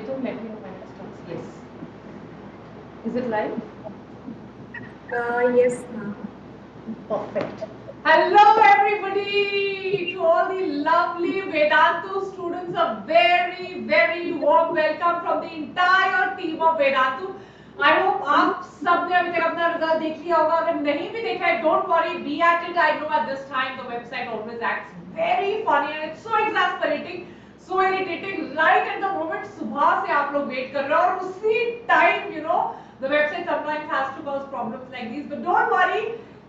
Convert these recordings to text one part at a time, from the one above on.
They don't let me know when it starts. Yes. Is it live? Yes, ma'am. Perfect. Hello, everybody! To all the lovely Vedantu students, a very, very warm welcome from the entire team of Vedantu. I hope आप सब ने अभी तक अपना result देख लिया होगा. अगर नहीं भी देखा है, don't worry, be at it. I know at this time the website always acts very funny and it's so exasperating, so irritating. Right at the moment सुबह से आप लोग वेट कर रहे हो और उसी time the website sometimes has to cause problems like these. But don't worry.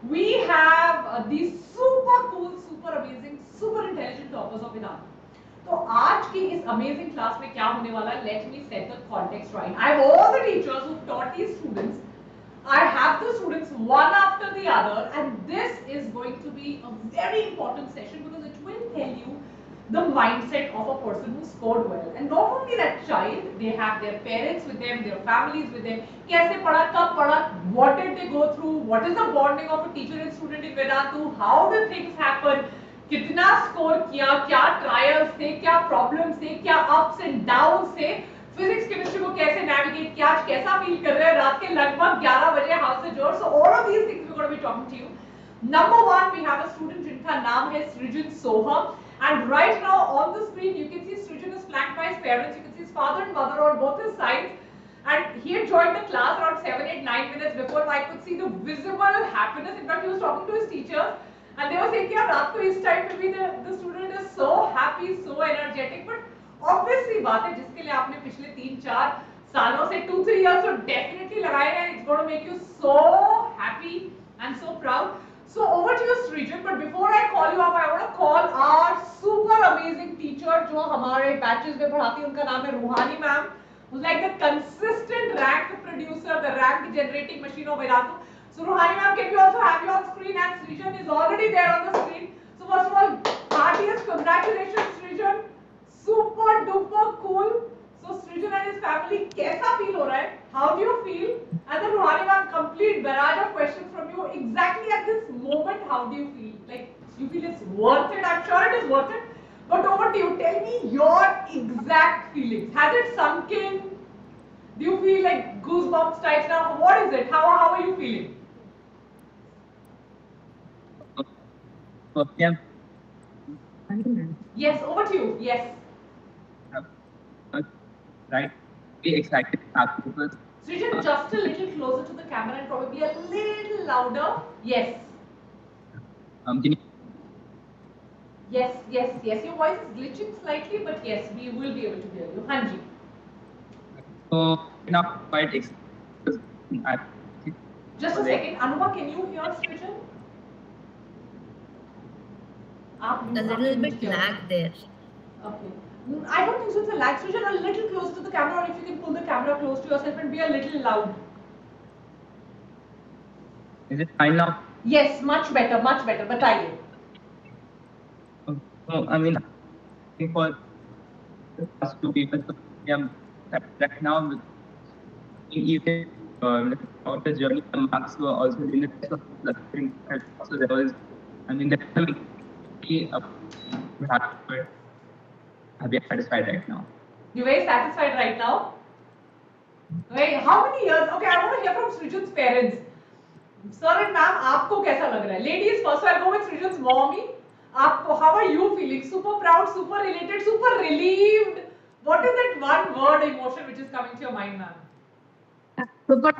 We have these super cool, super amazing, super intelligent toppers of Vedantu. तो आज की इस अमेजिंग क्लास में क्या होने वाला है, let me set the context right. I have all the teachers who taught these students. I have the students one after the other, and this is going to be a very important session because it will tell you the mindset of a person who scored well. And not only that child, they have their parents with them, their families with them. कैसे पढ़ा, कब पढ़ा, what did they go through, what is the bonding of a teacher and student in Vedantu, how the things happen, कितना score किया, क्या trials थे, क्या problems थे, क्या अप्स एंड डाउन्स थे, फिजिक्स केमिस्ट्री को कैसे नेविगेट किया, आज कैसा फील कर रहे हैं रात के लगभग 11 बजे हाउस से जोर. So all of these things we gonna be talking to you. Number one, we have a student जिनका नाम है सृजन सोहम. And right now on the screen, you can see Srijan is flanked by his parents. You can see his father and mother on both his sides. And he had joined the class around 7, 8, 9 minutes before. I could see the visible happiness. In fact, he was talking to his teachers. And they were saying, yeah, रात को इस time पे भी the student is so happy, so energetic. But obviously बात है जिसके लिए आपने पिछले 3-4 सालों से 2-3 years तो definitely लगाए हैं. It's going to make you so happy and so proud. So over to you, Srijan. But before I call you up, I want to call our super amazing teacher जो हमारे batches में पढ़ाती है. उनका नाम है रूहानी ma'am, who's like the consistent rank producer, the rank generating machine of Vedantu. So Ruhani ma'am, can we also have you on screen? And Srijan is already there on the screen. So first of all, heartiest congratulations, Srijan. Super duper cool. So Srijan and his family, कैसा feel हो रहा है? How do you feel? And then Ruhani ma'am, complete barrage of questions from you. Exactly at this moment, how do you feel? Like you feel it's worth it? I'm sure it is worth it. But over to you. Tell me your exact feelings. Has it sunk in? Do you feel like goosebumps types now? What is it? How are you feeling? Yeah. Yes, over to you. Yes. Right. Be excited because Srijan, just a little closer to the camera and probably a little louder. Yes. can you, Yes, yes, yes. Your voice is glitching slightly, but yes, we will be able to hear you. Hanji. so now quite excited. Just a second. Anuba, can you hear Srijan? A little bit lag there. Okay. I don't think so. It's a lag. Srijan, a little closer to the camera, or if you can pull the camera close to yourself and be a little loud. Is it fine now? Yes, much better, much better. Bataiye. So I mean, for the past 2 people, so yeah, right now, even about the journey, the marks were also in the test of clustering. So there was, I mean, definitely I'll be satisfied right now. You're very satisfied right now? Wait, how many years? Okay, I want to hear from Srijan's parents. Sir and ma'am, आपको कैसा लग रहा है? Ladies first, so I'll go with Srijan's mommy. आपको, how are you feeling? Super proud, super elated, super relieved. What is that one word emotion which is coming to your mind, ma'am? Super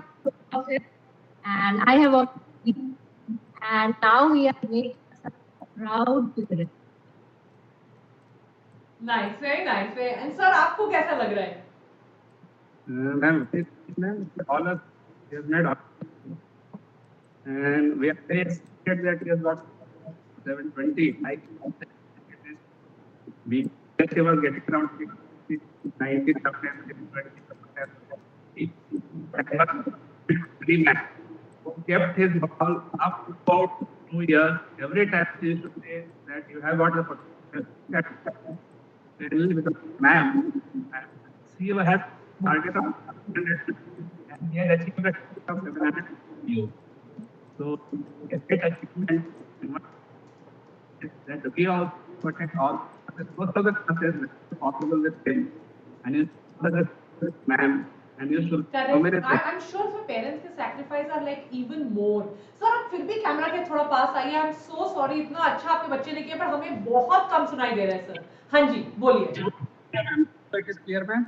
profit. And I have already, and now we are making proud to it. Nice, very nice. And sir, आपको कैसा लग रहा है? Ma'am, all of he has made up. And we are very excited that he has got 720. We just was getting around 90 sometimes 20 kept his ball up about 2 years. Every time he used to say that you have got the potential. Because ma'am, she has target of 100 and he has achieved a target of 700 you. So a great achievement. That we also protect all most of the classes possible with him. And in the ma'am, and used to Correct. I'm sure for parents के sacrifice are like even more. Sir आप फिर भी camera के थोड़ा पास आइए. I'm so sorry. इतना अच्छा आपके बच्चे ने किया पर हमें बहुत कम सुनाई दे रहा है सर. हाँ जी बोलिए. It is clear, ma'am.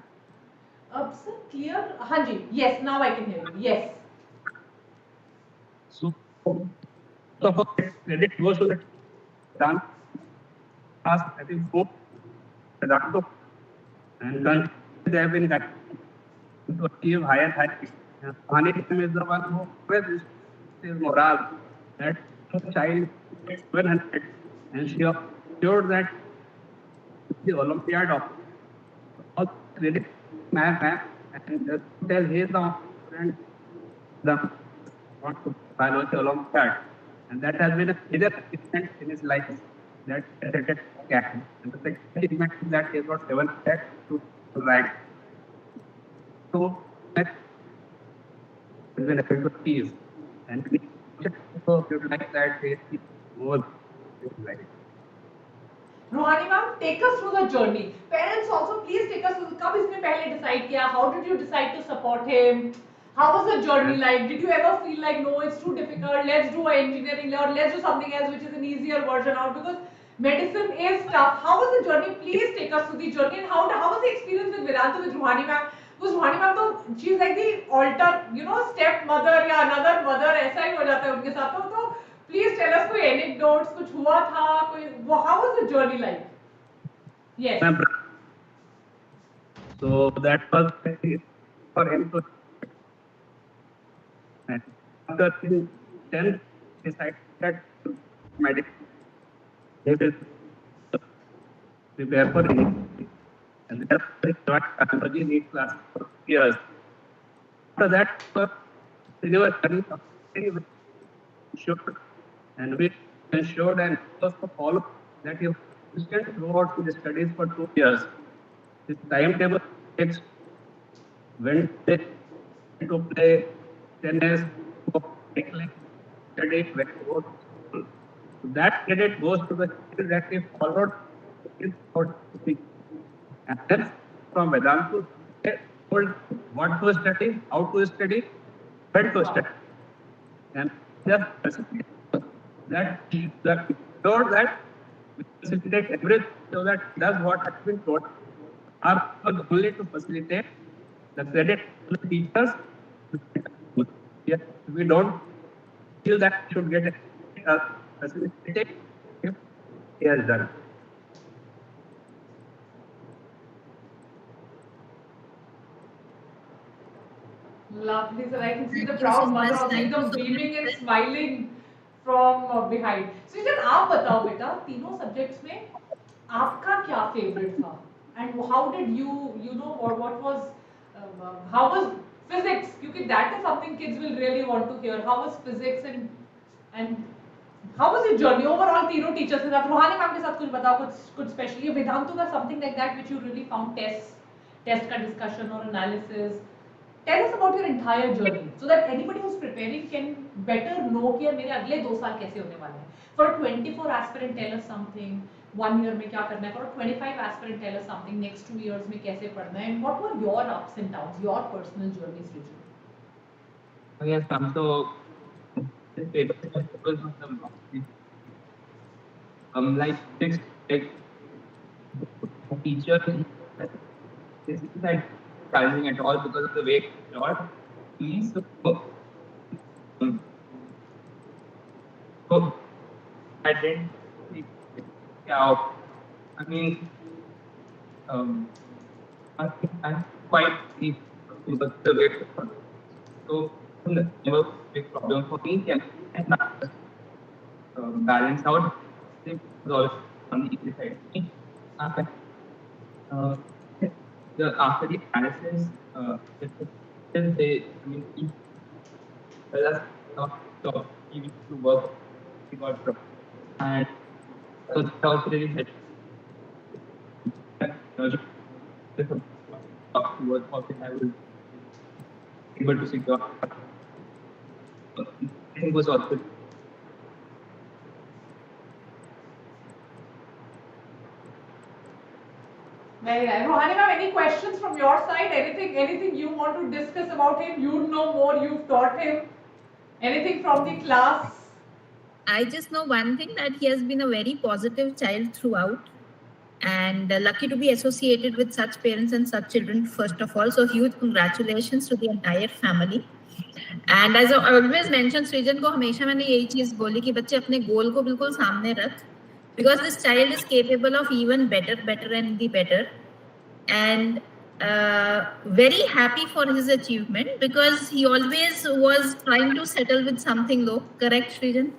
अब सर clear. हाँ जी. Yes. Now I can hear you. Yes. So credit goes to the done. Ask I think four Vedantu and they have been to achieve higher heights. Anisham is the one who always is morale that the child gets 100 and she assured that the Olympiad of all credit ma'am and just tell he is the friend the want to biology Olympiad and that has been a major achievement in his life that and the second achievement is that he has got 7 to rank. So that has been a good achieve and we should like that he is more like Ruhani ma'am, take us through the journey. Parents also, please take us through. कब इसने पहले decide किया? How did you decide to support him? How was the journey like? Did you ever feel like no, it's too difficult? Let's do engineering or let's do something else which is an easier version out because medicine is tough. How was the journey? Please take us through the journey and how was the experience with Vedantu with Ruhani ma'am? Because Ruhani ma'am तो she's like the alter, step mother या another mother ऐसा ही हो जाता है उनके साथ तो Please tell us कोई anecdotes कुछ हुआ था कोई how was the journey like? Yes. So that was for him to after 10 decided that medical they will prepare for it and therefore he joined biology NEET class for years. After that they were very sure and we ensured and also followed that he consistent throughout the studies for 2 years. His timetable takes Wednesday to play tennis, cycling, study, when he goes to school. So that credit goes to the children that he followed his speak. And then from Vedantu, they told what to study, how to study, when to study. And just that sure that we facilitate everything so that that's what has been taught. Are only to facilitate the credit to the teachers. Yes, we don't feel that should get facilitated if he has done. Lovely, sir. I can see the Thank you so proud mother much. also Thank you एकदम so beaming and much. smiling from behind. So just आप बताओ बेटा तीनों subjects में आपका क्या favorite था? And how did you know or what was how was physics? क्योंकि that is something kids will really want to hear. How was physics and how was your journey overall तीनों teachers के साथ? रूहानी ma'am के साथ कुछ बताओ कुछ specially वेदांतु का something like that which you really found test का discussion or analysis. Tell us about your entire journey so that anybody who's preparing can better know कि यार मेरे अगले 2 साल कैसे होने वाले हैं. For a 24 aspirant, tell us something. 1 year में क्या करना है? For a 25 aspirant, tell us something. Next 2 years में कैसे पढ़ना है? And what were your ups and downs, your personal journeys, Riju? Oh, yes, so this paper was like this like teacher this is like challenging at all because of the way it's taught. So, um, so I didn't see how I mean I'm quite deep because the way it's taught. So never big problem for me and not balance out. It was always on the easy side. After, uh, after the analysis, they, I mean, he tell us not to he used to work, he got dropped. And so that also really helped. Talk towards how I was able to secure. I think was also Very nice. Rohani ma'am, any questions from your side? Anything you want to discuss about him? You know more, you've taught him. Anything from the class? I just know one thing, that he has been a very positive child throughout, and lucky to be associated with such parents and such children, first of all. So huge congratulations to the entire family. And as I always mention, सृजन को हमेशा मैंने यही चीज बोली कि बच्चे अपने गोल को बिल्कुल सामने रख, because this child is capable of even better and the better, and very happy for his achievement, because he always was trying to settle with something low. Correct, Srijan?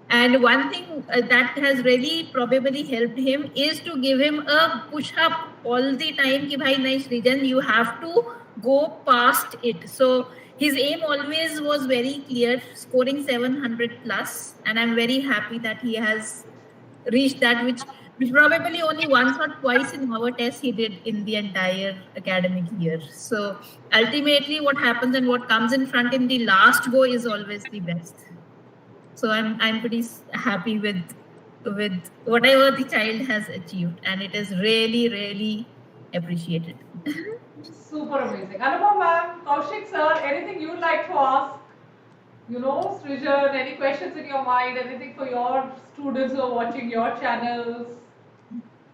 And one thing that has really probably helped him is to give him a push up all the time ki bhai nahi Srijan, you have to go past it. So his aim always was very clear, scoring 700 plus, and I'm very happy that he has reached that, which probably only once or twice in our test he did in the entire academic year. So ultimately what happens and what comes in front in the last go is always the best. So I'm pretty happy with whatever the child has achieved, and it is really appreciated. Super amazing. Anupam ma'am, Kaushik sir, anything you'd like to ask? You know, Srijan, any questions in your mind? Anything for your students who are watching your channels?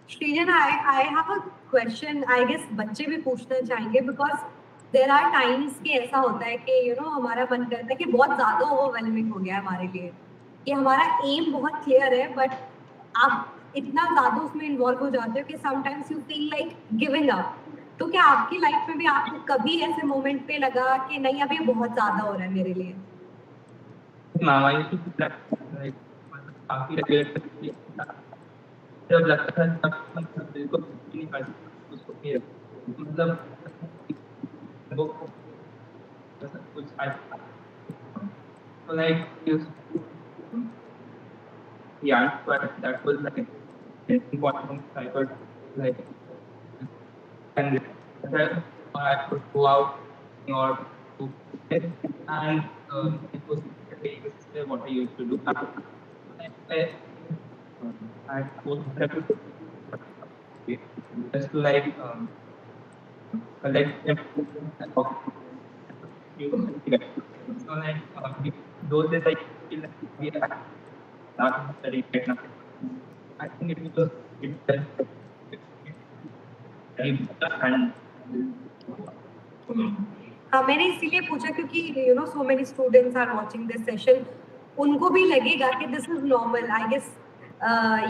Srijan, I have a question. I guess बच्चे भी पूछना चाहेंगे, because there are times कि ऐसा होता है कि हमारा मन करता है कि बहुत ज़्यादा overwhelming हो गया है हमारे लिए, कि हमारा aim बहुत clear है, but आप इतना ज़्यादा उसमें involve हो जाते हो कि sometimes you feel like giving up. तो क्या आपकी लाइफ में भी आपको कभी ऐसे मोमेंट पे लगा कि नहीं अब ये बहुत ज़्यादा हो रहा है मेरे लिए? Ma'am, I used to feel like काफी regret जब लगता है तब बिल्कुल नहीं कर सकता उसको कि मतलब वो कुछ so like yeah, but that was like an important I could like and I could go out or to and it was what I used to do. I was just to like collect them. So like those days I feel like we are not studying right now. I think it was and हाँ, मैंने इसीलिए पूछा क्योंकि so many students are watching this session, उनको भी लगेगा कि this is normal. I guess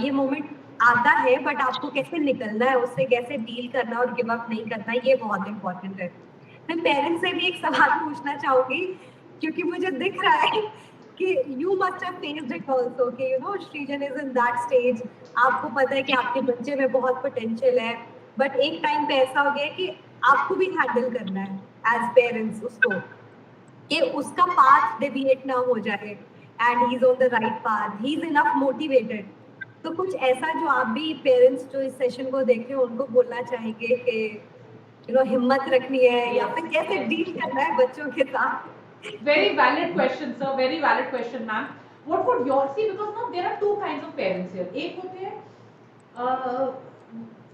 ये मोमेंट आता है, बट आपको कैसे निकलना है उससे, कैसे डील करना और गिव अप नहीं करना, ये बहुत इम्पोर्टेंट है. मैं पेरेंट्स से भी एक सवाल पूछना चाहूंगी, क्योंकि मुझे दिख रहा है कि you must have faced it also कि Srijan is in that stage. आपको पता है कि आपके बच्चे में बहुत पोटेंशियल है, बट एक टाइम पे ऐसा हो गया कि आपको भी हैंडल करना है एज पेरेंट्स उसको, कि उसका पाथ डेविएट ना हो जाए, and he is on the right path, he is enough motivated. तो कुछ ऐसा जो आप भी पेरेंट्स जो इस सेशन को देख रहे हो उनको बोलना चाहेंगे कि हिम्मत रखनी है या फिर कैसे डील करना है बच्चों के साथ? Very valid question, sir. Very valid question, ma'am. What would your see? Because now there are two kinds of parents here. एक होते हैं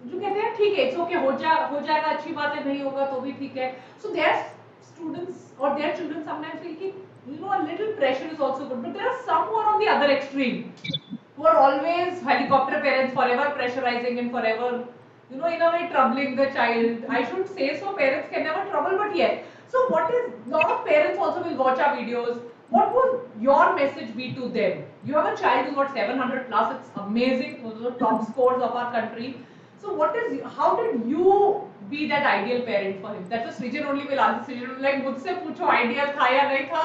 जो कहते हैं ठीक है, it's okay, हो जाएगा, अच्छी बात है, नहीं होगा तो भी ठीक है. So their students or their children sometimes feel कि a little pressure is also good, but there are some who are on the other extreme, who are always helicopter parents, forever pressurizing and forever, in a way troubling the child. I should say so, parents can never trouble, but yes. So what is, lot of parents also will watch our videos. What would your message be to them? You have a child who's got 700 plus, it's amazing, those are top scores of our country. So how did you be that ideal parent for him? That's a Srijan only will answer. Srijan will like, मुझसे पूछो ideal था या नहीं था?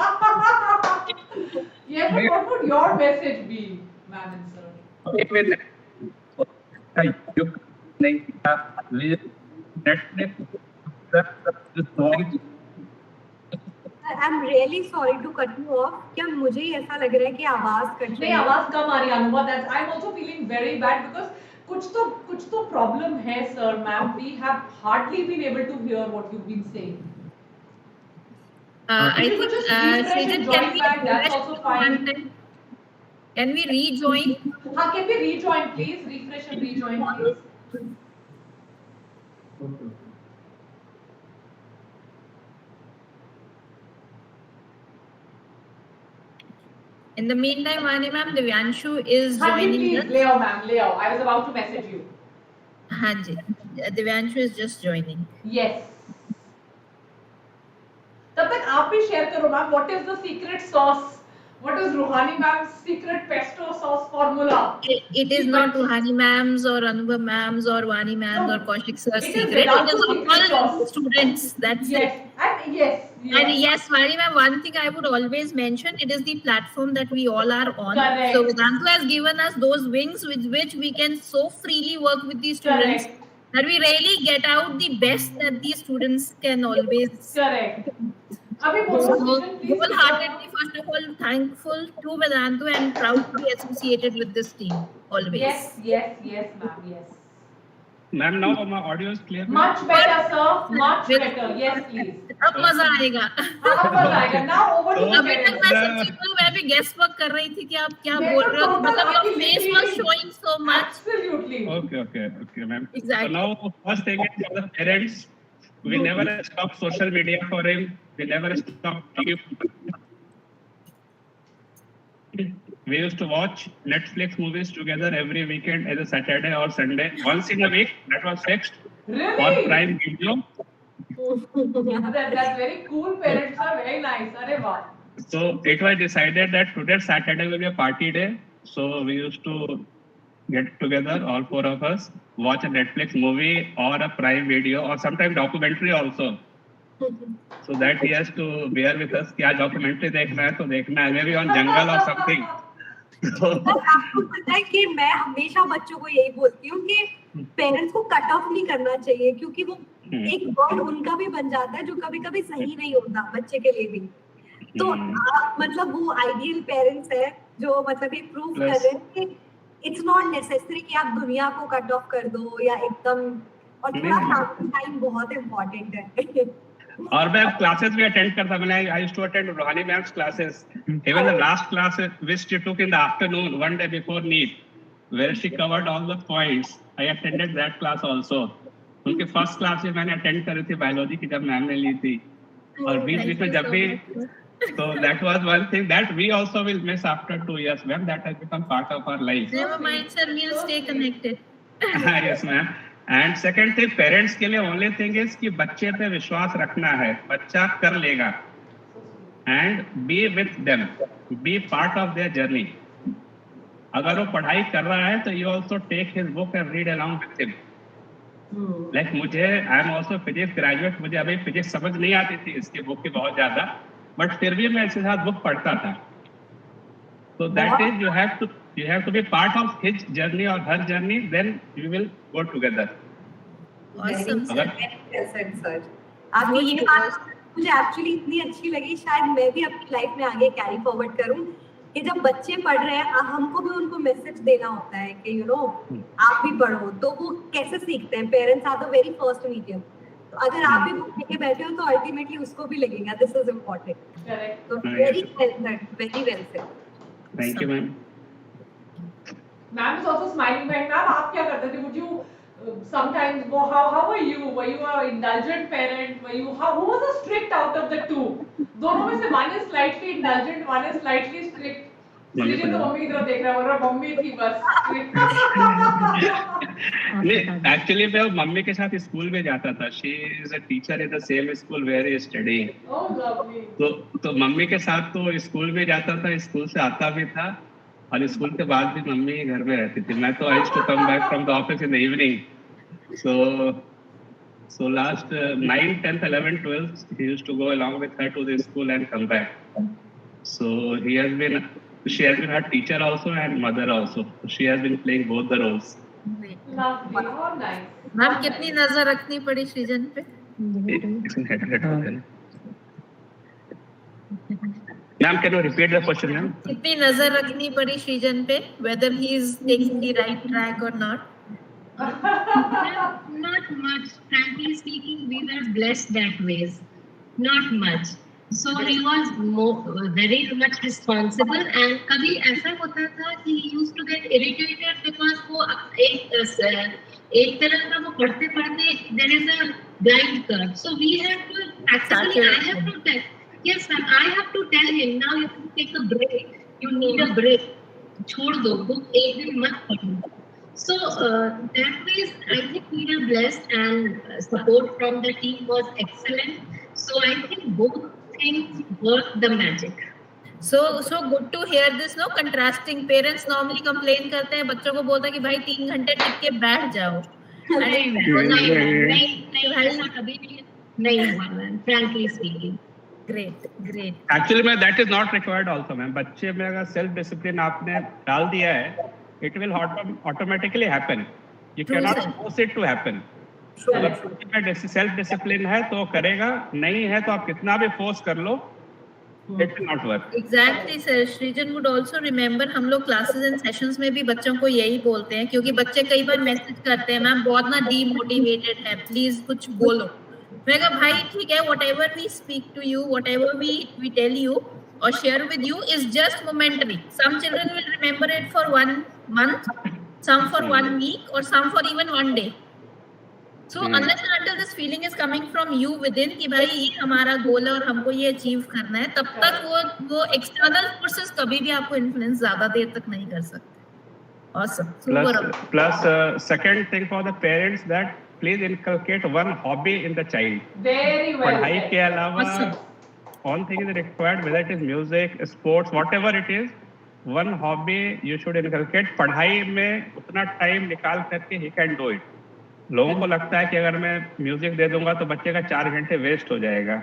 Yes, but what would your message be, ma'am and sir? I'm really sorry to cut you off. क्या मुझे ही ऐसा लग रहा है कि आवाज कट रही है? नहीं, आवाज कम आ रही है अनुभव. That's I'm also feeling very bad because कुछ तो problem है sir, ma'am. We have hardly been able to hear what you've been saying. I think Srijan, can we back, that's also fine. Can we rejoin? Can we rejoin please? Refresh and rejoin please. Okay. In the meantime, Vani ma'am, Divyanshu is joining please, us. Leo ma'am, Leo. I was about to message you. Hanji, Divyanshu is just joining. Yes. तब तक आप भी share करो ma'am, what is the secret sauce? What is Ruhani ma'am's secret pesto sauce formula? It is not Ruhani ma'am's or Anubhav ma'am's or Vani ma'am's or Kaushik sir's It is secret. It Vedantu's is secret all sauce. students. That's Yes, it. and yes. And yes, Vani ma'am, one thing I would always mention, it is the platform that we all are on. Correct. So Vedantu has given us those wings with which we can so freely work with these students. Correct. That we really get out the best that these students can always. Correct. Abhi So, please. wholeheartedly, first of all, thankful to Vedantu and proud to be associated with this team always. Yes, ma'am, yes. Ma'am, now my audio is clear. Much better, sir. Much better. Yes, please. अब मजा आएगा. अब मजा आएगा. Now over to the अभी तक मैं parents. सच्ची को मैं भी गेस वर्क कर रही थी कि आप क्या मैं बोल तो रहे हो. total मतलब your आपकी face लिखी was थी. showing so much. Absolutely. Okay, ma'am. Exactly. So now, first thing is for the parents, we never stop social media for him. We never stop TV. We used to watch Netflix movies together every weekend, either Saturday or Sunday. Once in a week, that was fixed. Really? For Prime Video. That's very cool. Parents are very nice. Arey wow. So it was decided that today Saturday will be a party day. So we used to get together, all four of us, watch a Netflix movie or a Prime Video or sometimes documentary also. So that he has to bear with us. क्या documentary देखना है तो देखना है, maybe on jungle or something. So, आपको पता है कि मैं हमेशा बच्चों को यही बोलती हूँ कि पेरेंट्स को कट ऑफ नहीं करना चाहिए, क्योंकि वो एक वर्ड उनका भी बन जाता है जो कभी कभी सही नहीं होता बच्चे के लिए भी. तो आप मतलब वो आइडियल पेरेंट्स है जो मतलब ये प्रूव कर रहे हैं कि इट्स नॉट नेसेसरी कि आप दुनिया को कट ऑफ कर दो या एकदम, और थोड़ा फैमिली टाइम बहुत इम्पोर्टेंट है. और मैं क्लासेस भी अटेंड करता. मैंने आई यूज्ड टू अटेंड रुहानी ma'am's classes. Even the last class which she took in the afternoon one day before NEET, where she covered all the points, I attended that class also. उनके first class में मैंने attend करी थी biology की, जब ma'am ने ली थी. और बीच में जब भी, so that was one thing that we also will miss after 2 years, ma'am. That has become part of our life. Never mind, sir. We'll stay connected. Yes, ma'am. And second thing, parents के लिए only thing is कि बच्चे पे विश्वास रखना है. बच्चा कर लेगा. And be with them. Be part of their journey. अगर वो पढ़ाई कर रहा है तो you also take his book and read along with him. Like मुझे, I am also physics graduate. मुझे अभी physics समझ नहीं आती थी इसकी बुक की बहुत ज़्यादा, but फिर भी मैं इसके साथ बुक पढ़ता था. So that is you have to be part of his journey or her journey, then you will go together. Awesome, sir. Sir आपकी ये बात मुझे एक्चुअली इतनी अच्छी लगी, शायद मैं भी अपनी लाइफ में आगे कैरी फॉरवर्ड करूं कि जब बच्चे पढ़ रहे हैं हमको भी उनको मैसेज देना होता है कि यू नो आप भी पढ़ो. तो वो कैसे सीखते हैं? Parents are the very first medium. तो अगर आप भी बुक लेके बैठे हो तो अल्टीमेटली उसको भी लगेगा दिस इज इम्पोर्टेंट. तो very well said. Thank you, ma'am. Ma'am is also smiling behind. Ma'am, आप क्या करते थे? Would you sometimes go? How were you? Were you an indulgent parent? Who was the strict out of the two? दोनों में से one is slightly indulgent, one is slightly strict. इसलिए तो mummy की तरफ देख रहा है, बोल रहा मम्मी थी बस strict. नहीं, एक्चुअली मैं मम्मी के साथ स्कूल में जाता था. She is a teacher in the same school where he studying. Oh, lovely. तो मम्मी के साथ तो स्कूल में जाता था, स्कूल से आता भी था, और स्कूल के बाद भी मम्मी घर में रहती थी. मैं तो I used to come back from the office in the evening. So last 9th, 10th, 11th, 12th, he used to go along with her to the school and come back. So she has been her teacher also and mother also. She has been playing both the roles. Lovely. Oh, nice. Ma'am कितनी नजर रखनी पड़ी सृजन पे? Ma'am, can you repeat the question, ma'am? कितनी नजर रखनी पड़ी सृजन पे, whether he is taking the right track or not? Not much. Frankly speaking, we were blessed that ways. Not much. So he was very much responsible. And कभी ऐसा होता था कि he used to get irritated because वो एक एक तरह का वो पढ़ते पढ़ते there is a blind curve. So we have to practically, I have to tell, yes ma'am, I have to tell him now you have to take a break. You need a break. छोड़ दो, book एक दिन मत पढ़ो. So that way, I think we are blessed, and support from the team was excellent. So I think both things work the magic. So good to hear this. No contrasting. Parents normally complain करते हैं, बच्चों को बोलते हैं कि भाई 3 घंटे टिक के बैठ जाओ. नहीं हुआ ma'am, frankly speaking. Great. Actually, ma'am, that is not required also, ma'am. बच्चे में अगर self discipline आपने डाल दिया है, it will automatically happen. You cannot force it to happen. अगर बच्चे में self discipline है तो करेगा, नहीं है तो आप कितना भी force कर लो, it will not work. Exactly, sir. Srijan would also remember, हम लोग classes and sessions में भी बच्चों को यही बोलते हैं, क्योंकि बच्चे कई बार मैसेज करते हैं, मैम बहुत ना demotivated है, प्लीज कुछ बोलो. मैं कहा भाई ठीक है, whatever we speak to you, whatever we tell you or share with you is just momentary. Some children will remember it for 1 month, some for 1 week, or some for even 1 day. So unless and until this feeling is coming from you within कि भाई ये हमारा गोल है और हमको ये achieve करना है, तब तक वो external forces कभी भी आपको influence ज़्यादा देर तक नहीं कर सकते. Awesome. Plus, second thing for the parents, that please inculcate one hobby in the child. Very well. पढ़ाई के अलावा all things required, whether it is music, sports, whatever it is, one hobby you should inculcate. पढ़ाई में उतना time निकाल करके he can do it. लोगों को लगता है कि अगर मैं म्यूजिक दे दूंगा तो बच्चे का 4 घंटे वेस्ट हो जाएगा.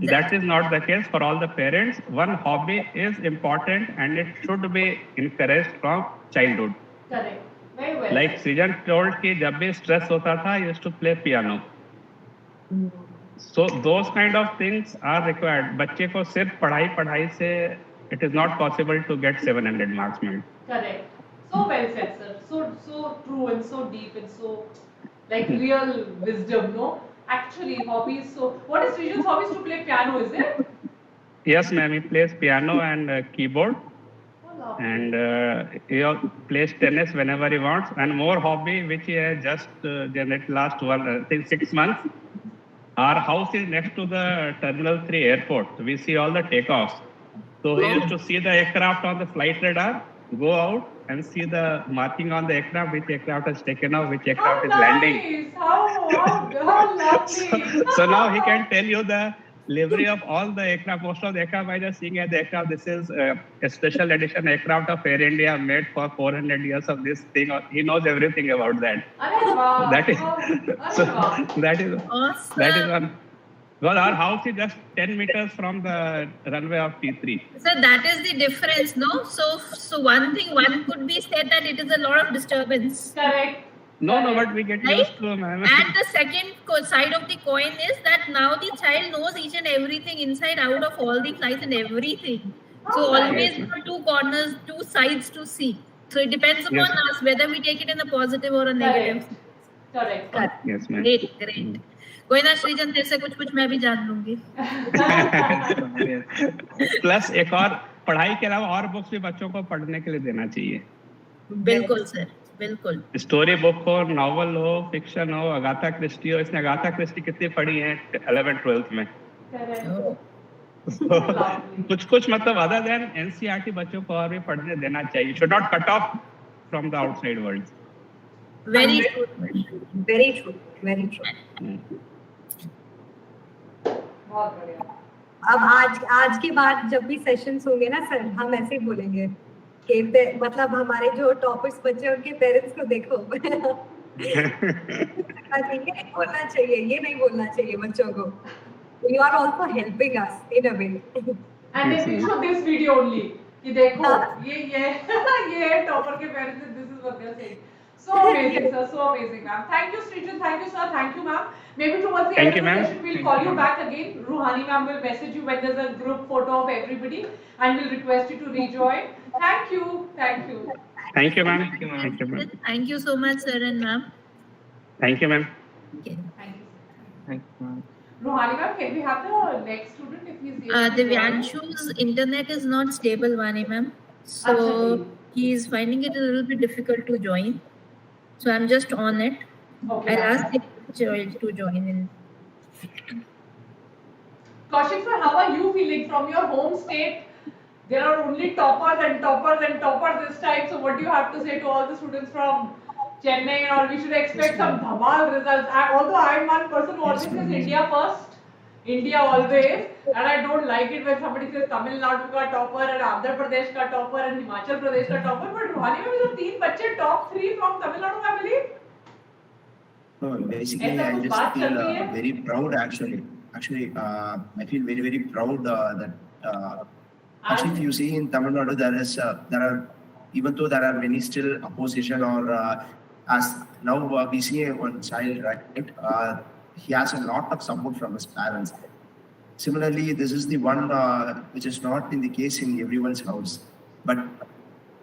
That is not the case for all the parents. One hobby is important and it should be encouraged from childhood. Correct. Very well. Like Srijan told कि जब भी stress होता था, he used to play piano. So those kind of things are required. बच्चे को सिर्फ पढ़ाई से it is not possible to get 700 marks, ma'am. Correct. So well said, sir. So true and so deep and so like real wisdom, no? Actually, hobbies. So, what is Srijan's hobbies? To play piano, is it? Yes, ma'am. He plays piano and keyboard, Oh, and he plays tennis whenever he wants. And more hobby which he has just generated last 6 months. Our house is next to the Terminal 3 airport. We see all the takeoffs. So he used to see the aircraft on the flight radar, go out and see the marking on the aircraft, which aircraft has taken off, which aircraft is landing. How lovely. So now he can tell you the livery of all the aircraft. Most of the aircraft by just seeing at the aircraft, this is a special edition aircraft of Air India made for 400 years of this thing. He knows everything about that. That is Awesome. That is one. Well, our house is just 10 meters from the runway of T3. So that is the difference, no? So one could be said that it is a lot of disturbance. Correct. No, but we get used to, ma'am. And the second side of the coin is that now the child knows each and everything inside out of all the flights and everything. So always for 2 corners, 2 sides to see. So it depends upon us whether we take it in a positive or a negative. Correct. Yes, ma'am. Great. कोई ना सृजन, तेरे से कुछ मैं भी जान लूंगी. प्लस एक और पढ़ाई के अलावा और बुक्स भी बच्चों को पढ़ने के लिए देना चाहिए. बिल्कुल सर, बिल्कुल. स्टोरी बुक हो, नॉवल हो, फिक्शन हो, अगाथा क्रिस्टी हो. इसने अगाथा क्रिस्टी कितनी पढ़ी है 11th 12th में. कुछ मतलब अदर देन एनसीईआरटी बच्चों को और भी पढ़ने देना चाहिए. Should not cut off from the outside world. Very true. बहुत बढ़िया. अब आज के बाद जब भी सेशंस होंगे ना सर, हम ऐसे बोलेंगे कि मतलब हमारे जो टॉपर्स बच्चे उनके पेरेंट्स को देखो. बोलना चाहिए, ये नहीं बोलना चाहिए बच्चों को. You are also helping us in a way. And then we show this video only. कि देखो ये टॉपर के parents, this is what they are saying. So amazing, sir. So amazing, ma'am. Thank you, Srijan. Thank you, sir. Thank you, ma'am. Maybe towards the end of the session, we'll call you back again. Ruhani ma'am will message you when there's a group photo of everybody, and we'll request you to rejoin. Thank you. Thank you, ma'am. Thank you so much, sir and ma'am. Thank you, ma'am. Okay. Thank you. Ruhani ma'am, can we have the next student if he's here? Divyanshu's internet is not stable, Vani ma'am. So he is finding it a little bit difficult to join. So I'm just on it. Okay. I'll ma'am. ask the child to join in. Kaushik sir, how are you feeling from your home state? There are only toppers and toppers and toppers this time. So what do you have to say to all the students from Chennai? Or we should expect some dhamal results. Although I'm one person who always says India first, India always, and I don't like it when somebody says Tamil Nadu ka topper and Andhra Pradesh ka topper and Himachal Pradesh ka topper. But Rohani mein bhi three बच्चे top 3 from Tamil Nadu, I believe. No, basically, ऐसा I कुछ just बात feel चल रही है? very proud actually. Actually, I feel very, very proud that actually, if you see in Tamil Nadu, there are, even though there are many still opposition or as now we see one child, right? He has a lot of support from his parents. Similarly, this is the one which is not in the case in everyone's house. But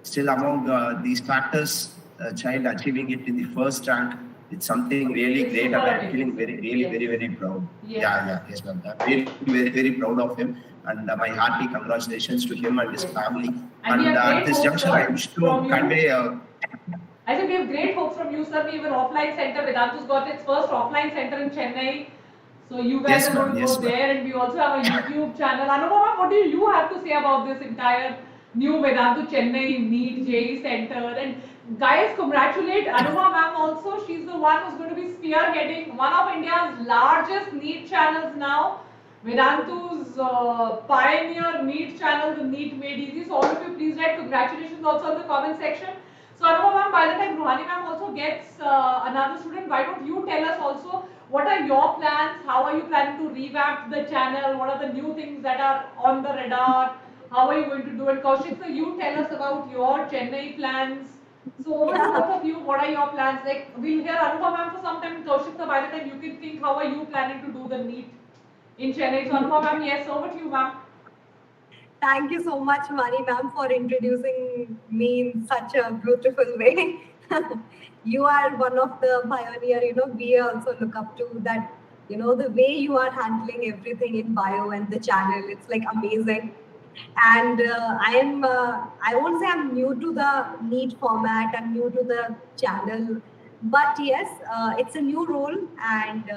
still among these factors, a child achieving it in the first rank, it's something really It's great, and super I'm feeling amazing. very, Yes. very proud. Yes. Yes, ma'am. I'm very, very proud of him, and my hearty congratulations to him and his Yes. family. And we have at great this hopes, juncture, sir, I wish to from you. convey. I said we have great hopes from you, sir. We have an offline center. Vedantu's got its first offline center in Chennai. So you guys Yes, are going to ma'am. Yes, go ma'am. there, and we also have a YouTube channel. Anupama, what do you have to say about this entire new Vedantu Chennai NEET JEE center? And guys, congratulate Anupama ma'am also. She's the one who's going to be spearheading one of India's largest NEET channels now. Vedantu's pioneer NEET channel, the NEET Made Easy. So all of you, please write congratulations also in the comment section. So Anupama ma'am, by the time Ruhani ma'am also gets another student, why don't you tell us also what are your plans? How are you planning to revamp the channel? What are the new things that are on the radar? How are you going to do it? Kaushik, so you tell us about your Chennai plans. So over to both of you, what are your plans? Like we'll hear Anupama ma'am for some time. Kaushik, so by the time you can think, how are you planning to do the NEET in Chennai? So Anupama ma'am, yes, over to you, ma'am. Thank you so much, Mani ma'am, for introducing me in such a beautiful way. You are one of the pioneer, we also look up to that, the way you are handling everything in bio and the channel, it's like amazing. And I won't say I'm new to the NEET format, I'm new to the channel, but yes, it's a new role, and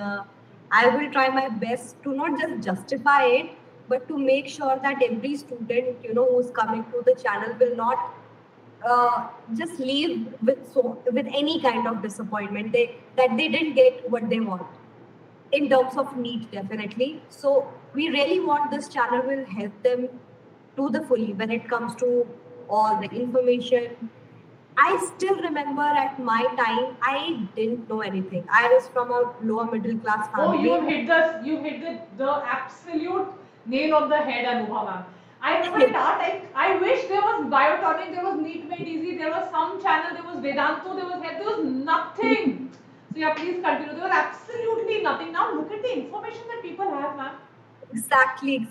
I will try my best to not just justify it, but to make sure that every student, who's coming to the channel will not just leave with any kind of disappointment, that they didn't get what they want in terms of NEET, definitely. So we really want this channel will help them to the fully when it comes to all the information. I still remember at my time, I didn't know anything. I was from a lower middle class Oh, family. you hit the absolute nail on the head, Anupama ma'am. I remember at our time, I wish there was Biotonic, there was NEET Made Easy, there was some channel, there was Vedantu, there was nothing. So yeah, please continue. There was absolutely nothing. Now look at the information that people have, ma'am. Exactly.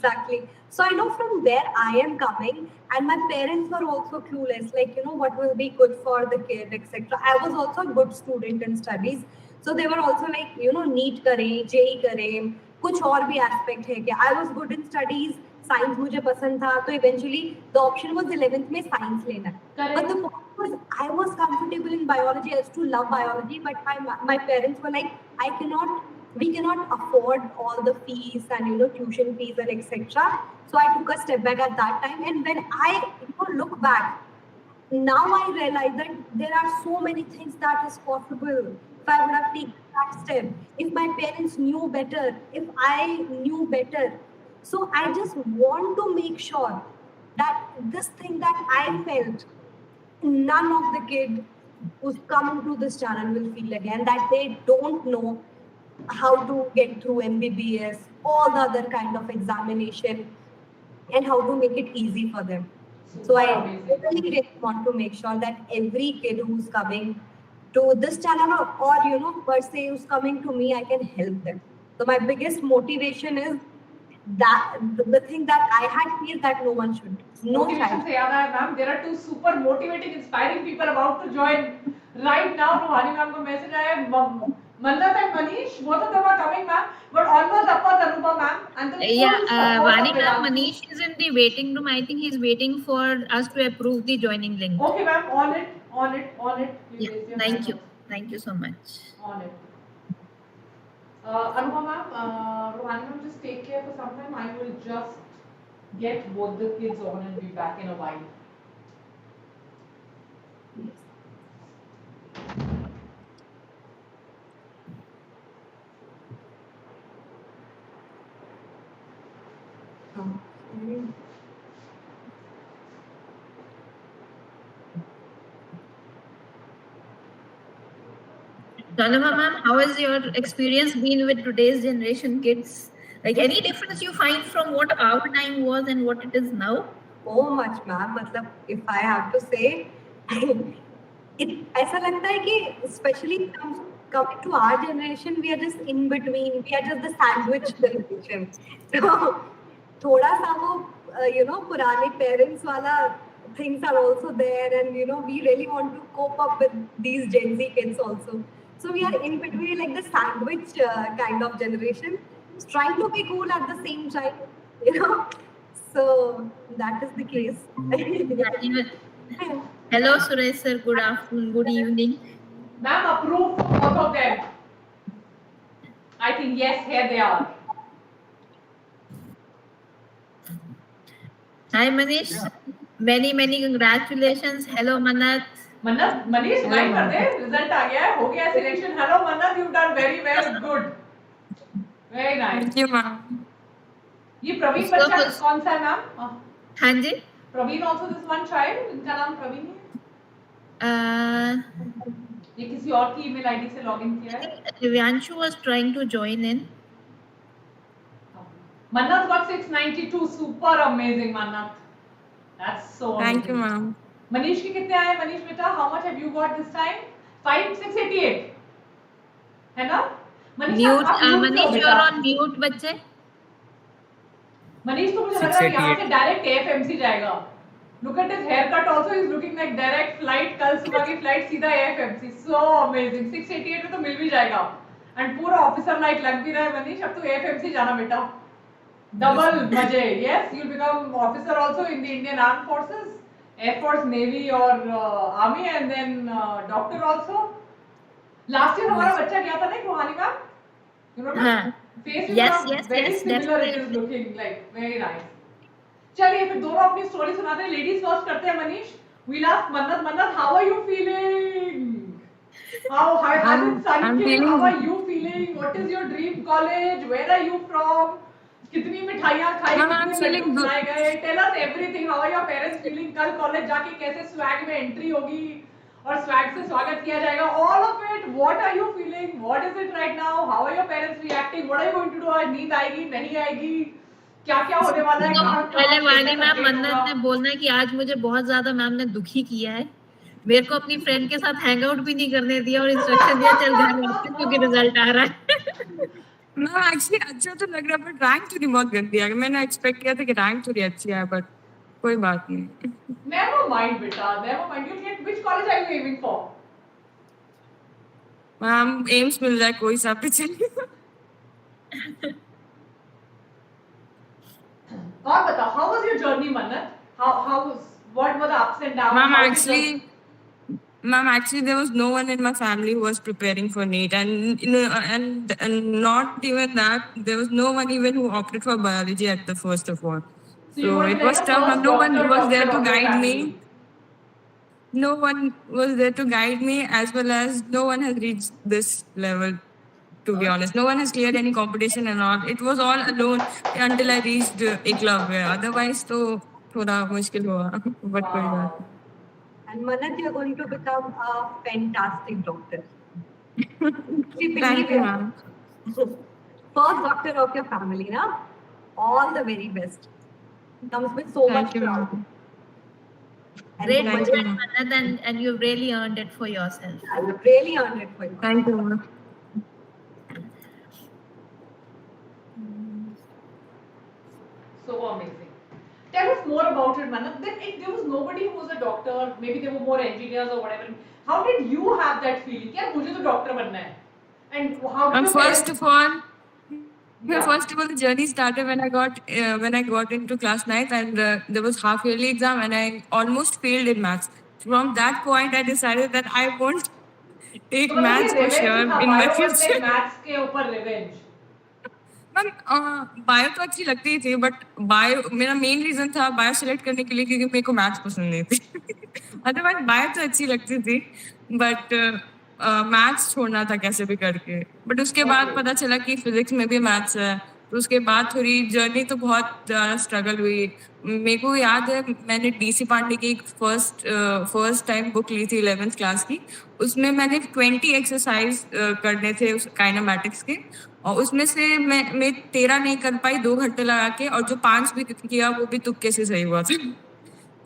So I know from where I am coming, and my parents were also clueless, like, what will be good for the kid, etc. I was also a good student in studies. So they were also like, NEET करें, JEE करें, कुछ और भी aspect है क्या? I was good in studies, science मुझे पसंद था, तो eventually the option was 11th में science लेना. But the point was, I was comfortable in biology, I used to love biology, but my parents were like, we cannot afford all the fees and tuition fees and etc. So I took a step back at that time, and when I look back, now I realize that there are so many things that is possible if I would have taken that step, if my parents knew better, if I knew better. So I just want to make sure that this thing that I felt, none of the kid who's coming to this channel will feel again, that they don't know how to get through MBBS, all the other kind of examination, and how to make it easy for them. So I really want to make sure that every kid who's coming to this channel or per se who's coming to me, I can help them. So my biggest motivation is that the thing that I had feel that no one should. No Motivation child. से याद आया ma'am, there are two super motivating, inspiring people about to join right now. Ruhani ma'am को message आया. Mannat and Manish, both of them are coming, ma'am. But onwards, upwards, Anupa ma'am, and the full support Vani of ma'am, Vedantu. Manish is in the waiting room. I think he's waiting for us to approve the joining link. Okay, ma'am, on it. Yeah, thank you. Thank you so much. On it. Anupama ma'am, Rohani ma'am, just take care for some time. I will just get both the kids on and be back in a while. Anupama ma'am, how has your experience been with today's generation kids? Like any difference you find from what our time was and what it is now? So much, ma'am. मतलब if I have to say, ऐसा लगता है कि especially coming to our generation, we are just in between. We are just the sandwich generation. So थोड़ा सा वो पुराने parents वाला things are also there, and we really want to cope up with these Gen Z kids also. So we are in between, like the sandwich kind of generation, trying to be cool at the same time. So that is the case. Hello, Suresh sir. Good afternoon. Good evening. Ma'am, approve for both of them. I think yes, here they are. Hi, Manish. Many congratulations. Hello, Manat. Mannat, Manish, smile कर दे. Result आ गया है, हो गया selection. Hello, Mannat, you've done very well. Good. Very nice. Thank you, ma'am. ये प्रवीण बच्चा कौन सा है मैम? हाँ जी. Praveen also this one child, इनका नाम प्रवीण है? ये किसी और की email ID से login किया है? Divyanshu was trying to join in. Mannat got 692. Super amazing, Mannat. That's so amazing. Thank you, ma'am. Manish के कितने आए? Manish बेटा, how much have you got this time? 688. है ना? Mute. Manish, you are on mute, बच्चे. Manish तो मुझे लग रहा है यहाँ से डायरेक्ट AFMC जाएगा. Look at his haircut also, he's looking like direct flight. कल सुबह की flight सीधा AFMC. So amazing. 688 में तो मिल भी जाएगा. And पूरा officer like लग भी रहा है Manish. अब तो AFMC जाना बेटा. Double मजे. Yes, you'll become officer also in the Indian Armed Forces, Air Force, Navy or Army, and then doctor also. Last year हमारा बच्चा गया था ना रोहानी मैम? You remember? हाँ. Face Yes, very similar. It is looking like very nice. चलिए फिर दोनों अपनी स्टोरी सुनाते हैं. Ladies first करते हैं Manish. We'll ask Mannat. Mannat, how are you feeling? How has it sunk in? How are you feeling? What is your dream college? Where are you from? कितनी मिठाइयाँ खाई? कितने लड्डू खाए गए? Tell us everything. How are your parents feeling? कल college जाके कैसे swag में एंट्री होगी और स्वैग से स्वागत किया जाएगा? All of it. What are you feeling? What is it right now? How are your parents reacting? What are you going to do? आज नींद आएगी? नहीं आएगी? क्या होने वाला है? पहले वाणी मैम मन्नत ने बोलना है कि आज मुझे बहुत ज्यादा मैम ने दुखी किया है. मेरे को अपनी फ्रेंड के साथ हैंग आउट भी नहीं करने दिया और इंस्ट्रक्शन दिया चल घर वापस क्योंकि रिजल्ट आ रहा है. मैम एक्चुअली अच्छा तो लग रहा है बट रैंक थोड़ी बहुत गंदी है. मैंने एक्सपेक्ट किया था कि रैंक थोड़ी अच्छी है बट कोई बात नहीं. Never mind बेटा, never mind. You'll get which college are you aiming for? Ma'am AIIMS मिल जाए कोई सा भी चलिए. और बताओ, how was your journey, Mannat? What were the ups and downs? Ma'am, actually, there was no one in my family who was preparing for NEET, and not even that, there was no one even who opted for biology at the first of all. So it was tough. No one was there to guide me. No one was there to guide me, as well as no one has reached this level. To be honest, no one has cleared any competition and all. It was all alone until I reached a club. Otherwise, तो थोड़ा मुश्किल हुआ. But कोई बात. And Mannat, you're going to become a fantastic doctor. Thank you, ma'am. First doctor of your family, na? All the very best. Comes with so much pride. Great, Mannat, and you've really earned it for yourself. You've really earned it for yourself. Thank you, ma'am. So amazing. Tell us more about it, Mannat. Then if there was nobody who was a doctor, maybe there were more engineers or whatever. How did you have that feeling? यार मुझे तो doctor बनना है. And how did you first of all, the journey started when I got into class 9th, and there was half yearly exam, and I almost failed in maths. From that point, I decided that I won't एक तो maths ये for revenge sure था, in my bio was like future. Maths के ऊपर revenge. Ma'am bio तो अच्छी लगती थी, बट बायो मेरा मेन रीजन था बायो सिलेक्ट करने के लिए क्योंकि मेरे को मैथ्स पसंद नहीं थी। अदरवाइज बायो तो अच्छी लगती थी, बट मैथ्स छोड़ना था कैसे भी करके। बट उसके बाद पता चला कि फिजिक्स में भी मैथ्स है, तो उसके बाद थोड़ी जर्नी तो बहुत ज़्यादा स्ट्रगल हुई। मेरे को याद है मैंने डीसी पांडे की एक फर्स्ट टाइम बुक ली थी 11th क्लास की। उसमें मैंने 20 एक्सरसाइज करने थे उस काइनेमैटिक्स के, और उसमें से मैं 13 नहीं कर पाई 2 घंटे लगा के, और जो 5 भी किया वो भी तुक्के से सही हुआ था।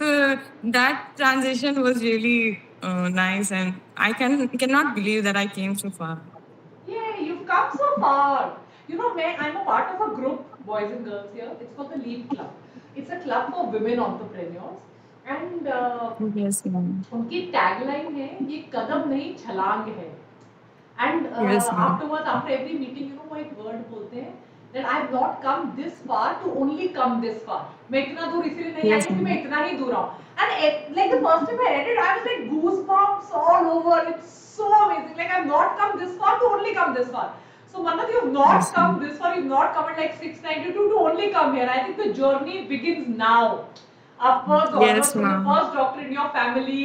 तो that transition was really nice and I can not believe that I came so far. Yeah, you've come so far. You know, I'm a part of a group, boys and girls here. It's called the Leap Club. It's a club for women entrepreneurs. And yes ma'am, उनकी tagline है, ये कदम नहीं छलांग है. And yes ma'am, afterwards, after every meeting, you know, वो एक word बोलते हैं that I have not come this far to only come this far. मैं इतना दूर इसलिए नहीं आई यस हूँ कि मैं मैम, इतना ही दूर आऊँ. And like the first time I read it, I was like goosebumps all over. It's so amazing. Like I've not come this far to only come this far. So Mannat, you've not Yes, come ma'am. this far. You've not come at like 692 to only come here. I think the journey begins now. Upwards onwards Yes, from the ma'am. first doctor in your family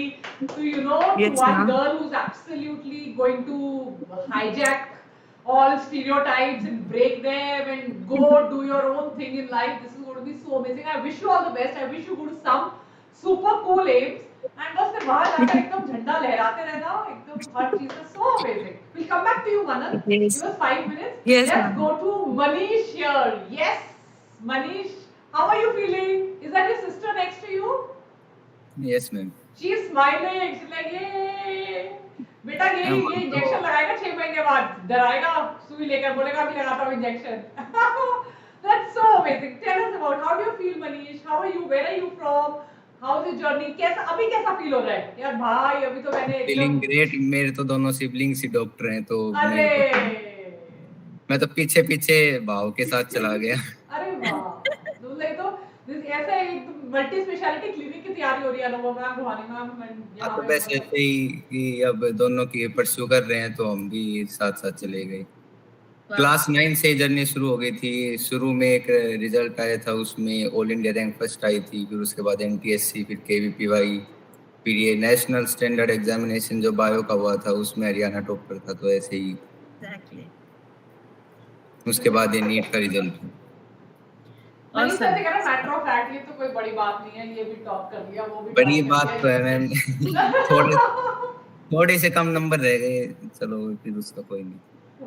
to, you know, to Yes, one ma'am. girl who's absolutely going to hijack all stereotypes and break them and go do your own thing in life. This is going to be so amazing. I wish you all the best. I wish you go to some super cool aims and बस फिर वहाँ जाकर एकदम झंडा लहराते रहना, एकदम हर चीज से so amazing. We'll come back to you, Manan. Yes. Give us 5 minutes. Yes, Let's ma'am. go to Manish here. Yes, Manish, how are you feeling? Is that your sister next to you? Yes, ma'am. She is smiling. She's like, "Yay!" बेटा ये injection लगाएगा 6 महीने बाद, डराएगा, सुई लेकर बोलेगा अभी लगाता हूँ injection. That's so amazing. Tell us about how do you feel, Manish? How are you? Where are you from? How's your journey? कैसा अभी कैसा फील हो रहा है? यार भाई अभी तो मैंने फीलिंग ग्रेट. मेरे तो दोनों सिबलिंग्स ही डॉक्टर हैं, तो अरे मैं तो पीछे पीछे भाव के साथ चला गया. अरे वाह, तो ऐसा एक मल्टी स्पेशलिटी क्लिनिक की तैयारी हो रही है अनुभव मैम, रूहानी मैम, तो बस ऐसे ही कि अब दोनों की परस्यू कर रहे हैं, तो हम भी साथ साथ चले गए. क्लास 9 से जर्नी शुरू हो गई थी. शुरू में एक रिजल्ट आया था, उसमें ऑल इंडिया रैंक फर्स्ट आई थी. फिर उसके बाद NTSC, फिर KVPY, फिर ये नेशनल स्टैंडर्ड एग्जामिनेशन जो बायो का हुआ था, उसमें हरियाणा टॉपर था. तो ऐसे ही उसके बाद ये नीट का रिजल्ट. मनीष सर से कहना मैटर ऑफ फैक्ट, ये तो कोई बड़ी बात नहीं है, ये भी टॉप कर लिया, वो भी बड़ी बात तो है मैम. थोड़े से कम नंबर रह गए, चलो फिर उसका कोई नहीं.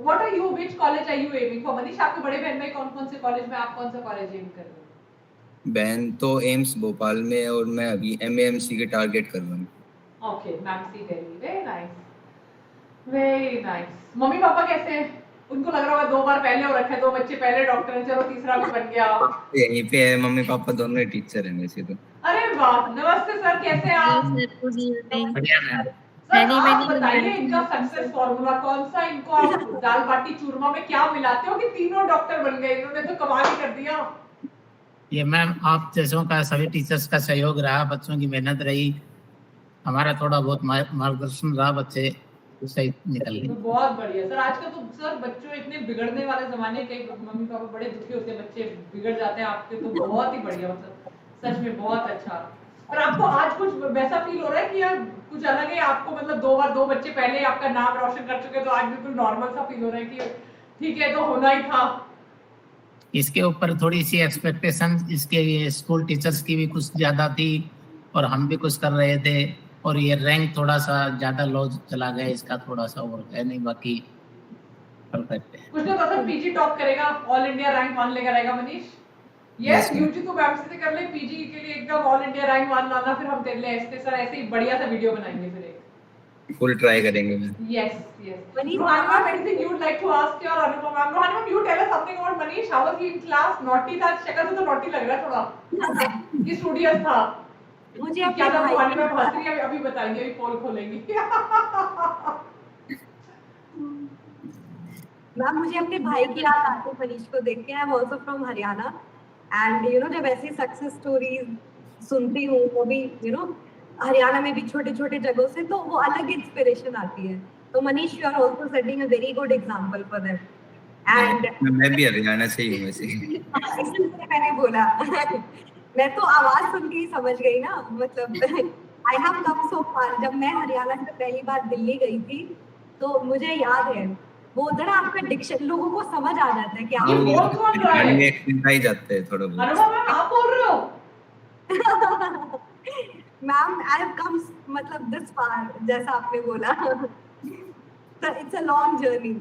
What are you? Which college are you aiming for? Manish, आपके बड़े बहन भाई कौन-कौन से कॉलेज में, आप कौन सा कॉलेज एम कर रहे हो? बहन तो एम्स भोपाल में है, और मैं अभी MAMC के टारगेट कर रहा हूँ. Okay, MAMC Delhi. Very nice. Very nice. Mummy papa कैसे हैं? उनको लग रहा होगा 2 बार पहले हो रखे, 2 बच्चे पहले डॉक्टर हैं, चलो तीसरा भी बन गया. यहीं पे है, मम्मी पापा दोनों ही टीचर हैं वैसे तो. अरे वाह, नमस्ते सर, कैसे हैं आप? बढ़िया मैम. सर आप बताइए इनका सक्सेस फॉर्मूला कौन सा, इनको आप दाल बाटी चूरमा में क्या मिलाते हो कि तीनों डॉक्टर बन गए? इन्होंने तो कमाल ही कर दिया. ये मैम आप जैसों का, सभी टीचर्स का सहयोग रहा, बच्चों की मेहनत रही, हमारा थोड़ा बहुत मार्गदर्शन रहा, बच्चे सही निकल गए. बहुत बढ़िया सर. आजकल तो सर बच्चों इतने बिगड़ने वाले जमाने के, मम्मी पापा बड़े दुखी होते हैं, बच्चे बिगड़ जाते हैं. आपके तो बहुत ही बढ़िया, मतलब सच में बहुत अच्छा. पर आपको आज कुछ वैसा फील हो रहा है कि यार कुछ अलग है आपको, मतलब 2 बार 2 बच्चे पहले आपका नाम रोशन कर चुके, तो आज बिल्कुल नॉर्मल सा फील हो रहा है कि ठीक है तो होना ही था? इसके ऊपर थोड़ी सी एक्सपेक्टेशन इसके स्कूल टीचर्स की भी कुछ ज्यादा थी, और हम भी कुछ कर रहे थे, और ये रैंक थोड़ा सा ज्यादा लो चला गया इसका, थोड़ा सा और है नहीं, बाकी परफेक्ट है. कुछ तो सर पीजी टॉप करेगा, ऑल इंडिया रैंक 1 लेकर आएगा मनीष. यस, यूजी तो मैम से कर ले, पीजी के लिए एकदम ऑल इंडिया रैंक 1 लाना, फिर हम तेरे लिए सर ऐसे ही बढ़िया सा वीडियो बनाएंगे फिर एक फुल ट्राई करेंगे ma'am. Yes. Rohani ma'am, anything you would like to ask your Anupam ma'am? Rohani ma'am, you tell us something about Manish. How was he in class? Naughty था, शक्ल से तो naughty लग रहा है थोड़ा. ये studious था. मुझे क्या था? रोहानी मैम हंस रही है, अभी बताएंगे, अभी पोल खोलेंगे. मैम मुझे अपने भाई की याद आती है मनीष को देख के. I am also from Haryana, and you know जब ऐसी सक्सेस स्टोरीज सुनती हूँ, वो भी यू नो हरियाणा में भी छोटे छोटे जगहों से, तो वो अलग इंस्पिरेशन आती है. तो Manish, you are also setting a very good example for them. And मैं भी हरियाणा से ही हूँ वैसे। इसलिए मैंने बोला मैं तो आवाज सुन के ही समझ गई ना, मतलब I have come so far. जब मैं हरियाणा से पहली बार दिल्ली गई थी तो मुझे याद है वो उधर आपका डिक्शन लोगों को समझ आ जाता है कि आप बोल कौन रहा है? हरियाणवी एक्सेंट आ ही जाता है थोड़ा बहुत। अनुपमा मैम आप बोल रहे हो? मैम आई हैव कम मतलब दिस फार, जैसा आपने बोला तो इट्स अ लॉन्ग जर्नी।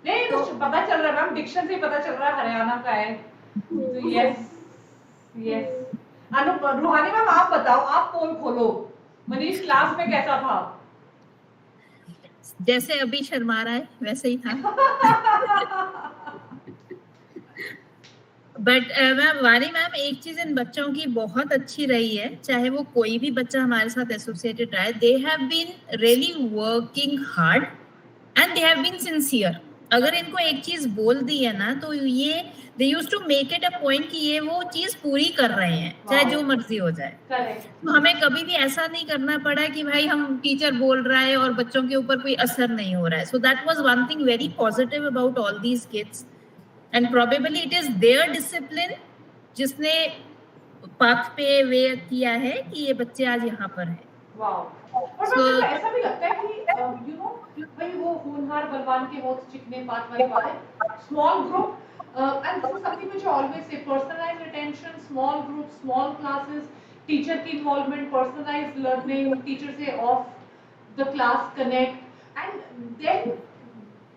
नहीं तो पता चल रहा है मैम, डिक्शन से ही पता चल रहा है हरियाणा का है। तो यस यस। रूहानी मैम आप बताओ, आप पोल खोलो, मनीष क्लास में कैसा था? जैसे अभी शर्मा रहा है वैसे ही था। बट मैम वानी मैम, एक चीज इन बच्चों की बहुत अच्छी रही है, चाहे वो कोई भी बच्चा हमारे साथ एसोसिएटेड रहा है, they have been really working hard and they have been sincere. अगर इनको एक चीज बोल दी है ना तो ये they used to make it a point कि ये वो चीज पूरी कर रहे हैं, चाहे जो मर्जी हो जाए। तो हमें कभी भी ऐसा नहीं करना पड़ा कि भाई हम टीचर बोल रहा है और बच्चों के ऊपर कोई असर नहीं हो रहा है। So that was one thing very positive about all these kids and probably it is their discipline जिसने पाथ पे वे किया है कि ये बच्चे आज यहाँ पर हैं। और ऐसा भी लगता है कि यू नो भाई वो होनहार बलवान के होठ चिकने पात वाली बात है। Small group and this is something which I always say, personalised attention, small group, small classes, teacher की इन्वॉल्वमेंट, पर्सनलाइज्ड लर्निंग, टीचर से of the class connect, and then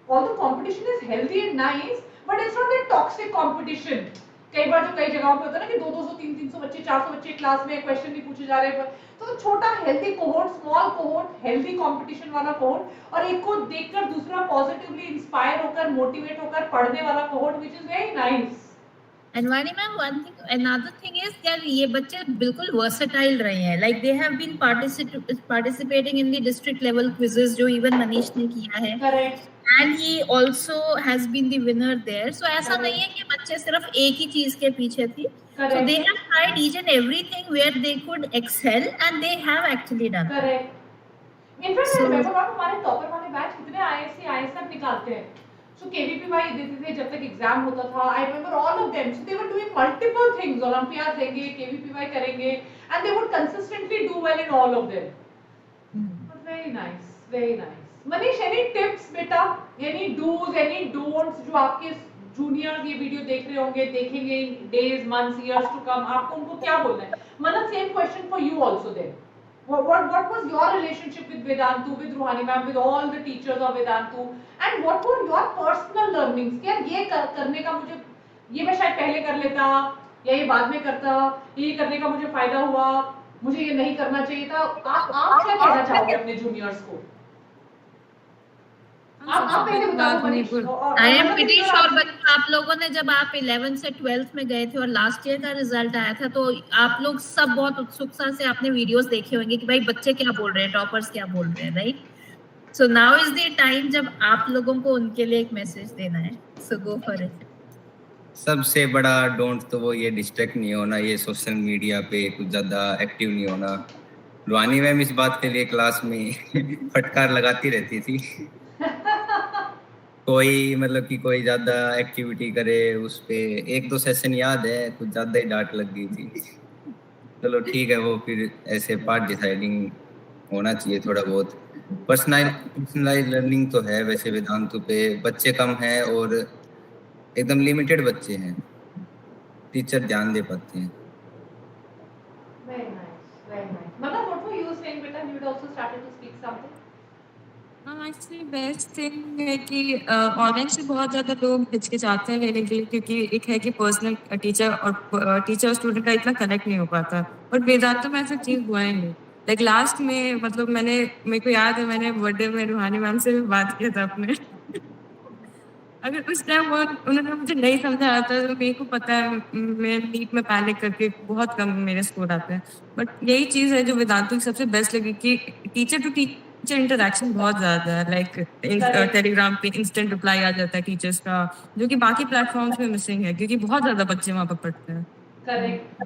although competition is healthy and nice, but it's not that toxic competition. कई बार जो कई जगहों पे होता है ना कि 200 300 बच्चे 400 बच्चे क्लास में क्वेश्चन नहीं पूछे जा रहे, तो छोटा healthy cohort, small cohort, healthy competition वाला कोहोर्ट, और एक को देखकर दूसरा पॉजिटिवली इंस्पायर होकर मोटिवेट होकर पढ़ने वाला cohort, which is very nice. And Vani ma'am, one thing, another thing is that ये बच्चे बिल्कुल versatile रहे हैं, like they have been participating in the district level quizzes जो even मनीष ने किया है। Correct. And he also has been the winner there. So ऐसा नहीं है कि बच्चे सिर्फ एक ही चीज के पीछे थी। So they have tried each and everything where they could excel and they have actually done. Correct. In fact, I remember हमारे टॉपर वाले बैच कितने ISC निकालते हैं। So KVPY देते थे जब तक एग्जाम होता था। I remember all of them. So they were doing multiple things. Olympiads देंगे, KVPY करेंगे, and they would consistently do well in all of them. But very nice, very nice. Manish, any tips बेटा? Any do's, any don'ts जो आपके juniors ये video देख रहे होंगे, देखेंगे in days, months, years to come, आपको उनको क्या बोलना है? Manat, same question for you also then. What was your relationship with Vedantu, with Ruhani ma'am, with all the teachers of Vedantu, and what were your personal learnings? क्या ये करने का मुझे, ये मैं शायद पहले कर लेता या ये बाद में करता, ये करने का मुझे फायदा हुआ, मुझे ये नहीं करना चाहिए था। आप क्या कहना चाहोगे अपने जूनियर्स को? आप पहले बताओ Manish. I am pretty sure बच्चे आप लोगों ने जब आप 11th से 12th में गए थे और लास्ट ईयर का रिजल्ट आया था तो आप लोग सब बहुत उत्सुकता से आपने वीडियोस देखे होंगे कि भाई बच्चे क्या बोल रहे हैं, टॉपर्स क्या बोल रहे हैं, right? So now is the time जब आप लोगों को उनके लिए एक मैसेज देना है, सो गो फॉर इट। सबसे बड़ा डोंट तो वो ये डिस्ट्रैक्ट नहीं होना, ये सोशल मीडिया पे कुछ ज्यादा एक्टिव नहीं होना। रुहानी मैम इस बात के लिए क्लास में फटकार लगाती रहती थी। कोई मतलब कि कोई ज्यादा एक्टिविटी करे उस पे, एक दो सेशन याद है कुछ ज्यादा ही डांट लग गई थी। चलो ठीक है, वो फिर ऐसे पार्ट डिसाइडिंग होना चाहिए थोड़ा बहुत। पर्सनलाइज लर्निंग तो है वैसे वेदांतु पे, बच्चे कम हैं और एकदम लिमिटेड बच्चे हैं, टीचर ध्यान दे पाते हैं। Very nice, very nice. Manat, what were you saying बेटा? You had also started to speak something. Actually best thing है कि ऑनलाइन से बहुत ज़्यादा लोग हिचकिचाते हैं लेने के लिए, क्योंकि एक है कि पर्सनल टीचर और स्टूडेंट का इतना कनेक्ट नहीं हो पाता। और वेदांत में ऐसा चीज़ हुआ ही नहीं। लाइक लास्ट में मतलब मेरे को याद है मैंने बर्थडे में रूहानी मैम से भी बात किया था अपने। अगर उस टाइम उन्होंने मुझे नहीं समझाया था तो मेरे को पता है मैं नीट में पैनिक करके बहुत कम मेरे स्कोर आते हैं। बट यही चीज़ है जो वेदांतु की सबसे बेस्ट लगी कि टीचर टू टीचर इंटरेक्शन बहुत ज़्यादा है। लाइक टेलीग्राम पे इंस्टेंट रिप्लाई आ जाता है टीचर्स का, जो कि बाकी प्लेटफॉर्म्स में मिसिंग है क्योंकि बहुत ज़्यादा बच्चे वहाँ पर पढ़ते हैं। Correct,